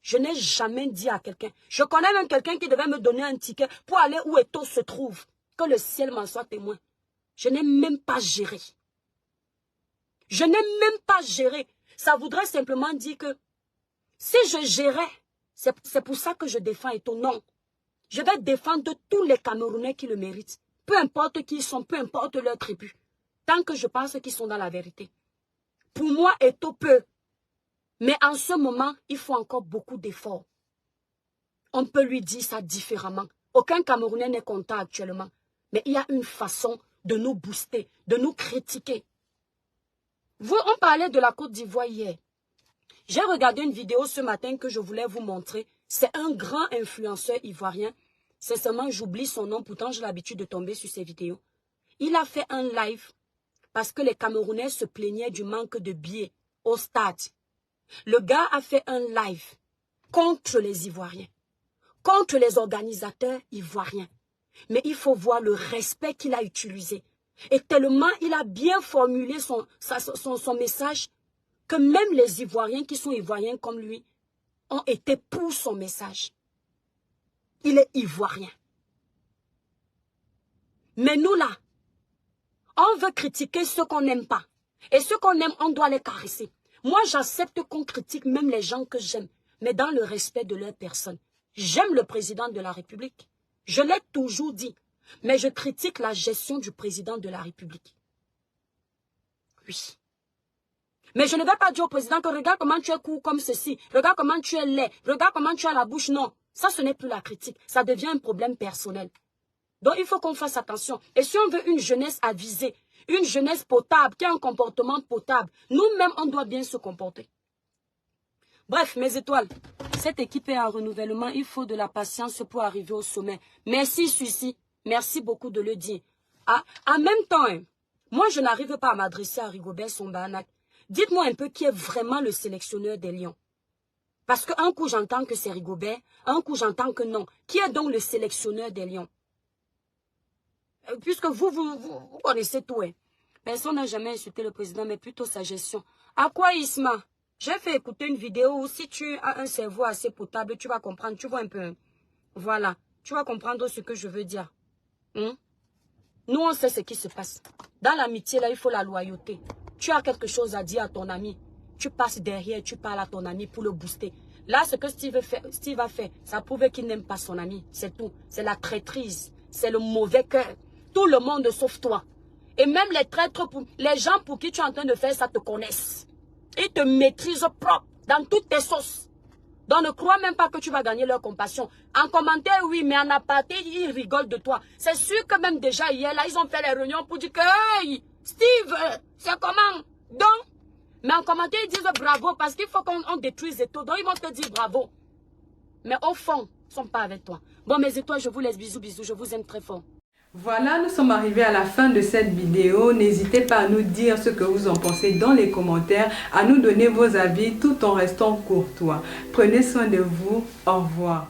Je n'ai jamais dit à quelqu'un. Je connais même quelqu'un qui devait me donner un ticket pour aller où Eto'o se trouve. Que le ciel m'en soit témoin. Je n'ai même pas géré. Je n'ai même pas géré. Ça voudrait simplement dire que si je gérais, c'est pour ça que je défends Eto'o. Non. Je vais défendre tous les Camerounais qui le méritent. Peu importe qui ils sont, peu importe leur tribu. Tant que je pense qu'ils sont dans la vérité. Pour moi, Eto'o peut. Mais en ce moment, il faut encore beaucoup d'efforts. On peut lui dire ça différemment. Aucun Camerounais n'est content actuellement. Mais il y a une façon de nous booster, de nous critiquer. On parlait de la Côte d'Ivoire hier. J'ai regardé une vidéo ce matin que je voulais vous montrer. C'est un grand influenceur ivoirien. Sincèrement, j'oublie son nom, pourtant j'ai l'habitude de tomber sur ses vidéos. Il a fait un live parce que les Camerounais se plaignaient du manque de billets au stade. Le gars a fait un live contre les Ivoiriens, contre les organisateurs ivoiriens. Mais il faut voir le respect qu'il a utilisé. Et tellement il a bien formulé son message que même les Ivoiriens qui sont Ivoiriens comme lui ont été pour son message. Il est Ivoirien. Mais nous là, on veut critiquer ceux qu'on n'aime pas. Et ceux qu'on aime, on doit les caresser. Moi, j'accepte qu'on critique même les gens que j'aime, mais dans le respect de leur personne. J'aime le président de la République. Je l'ai toujours dit. Mais je critique la gestion du président de la République. Oui. Mais je ne vais pas dire au président que regarde comment tu es court comme ceci, regarde comment tu es laid, regarde comment tu as la bouche. Non, ça ce n'est plus la critique, ça devient un problème personnel. Donc il faut qu'on fasse attention. Et si on veut une jeunesse avisée, une jeunesse potable, qui a un comportement potable, nous-mêmes on doit bien se comporter. Bref, mes étoiles, cette équipe est en renouvellement, il faut de la patience pour arriver au sommet. Merci Suissi, merci beaucoup de le dire. En même temps, moi je n'arrive pas à m'adresser à Rigobert Song-Bahanac. Dites-moi un peu qui est vraiment le sélectionneur des Lions. Parce qu'un coup j'entends que c'est Rigobert, un coup j'entends que non. Qui est donc le sélectionneur des Lions? Puisque vous connaissez tout. Personne n'a jamais insulté le président, mais plutôt sa gestion. À quoi Isma? J'ai fait écouter une vidéo où si tu as un cerveau assez potable, tu vas comprendre, tu vois un peu. Voilà, tu vas comprendre ce que je veux dire. Nous, on sait ce qui se passe. Dans l'amitié, là, il faut la loyauté. Tu as quelque chose à dire à ton ami. Tu passes derrière, tu parles à ton ami pour le booster. Là, ce que Steve a fait, ça prouve qu'il n'aime pas son ami. C'est tout. C'est la traîtrise. C'est le mauvais cœur. Tout le monde sauf toi. Et même les traîtres, les gens pour qui tu es en train de faire ça te connaissent. Ils te maîtrisent propre dans toutes tes sauces. Donc ne crois même pas que tu vas gagner leur compassion. En commentaire, oui, mais en aparté, ils rigolent de toi. C'est sûr que même déjà hier, là, ils ont fait les réunions pour dire que hey, Steve, c'est comment? Donc, mais en commentaire, ils disent bravo parce qu'il faut qu'on détruise et tout. Donc ils vont te dire bravo. Mais au fond, ils ne sont pas avec toi. Bon, mes étoiles, je vous laisse bisous, bisous. Je vous aime très fort. Voilà, nous sommes arrivés à la fin de cette vidéo. N'hésitez pas à nous dire ce que vous en pensez dans les commentaires, à nous donner vos avis tout en restant courtois. Prenez soin de vous. Au revoir.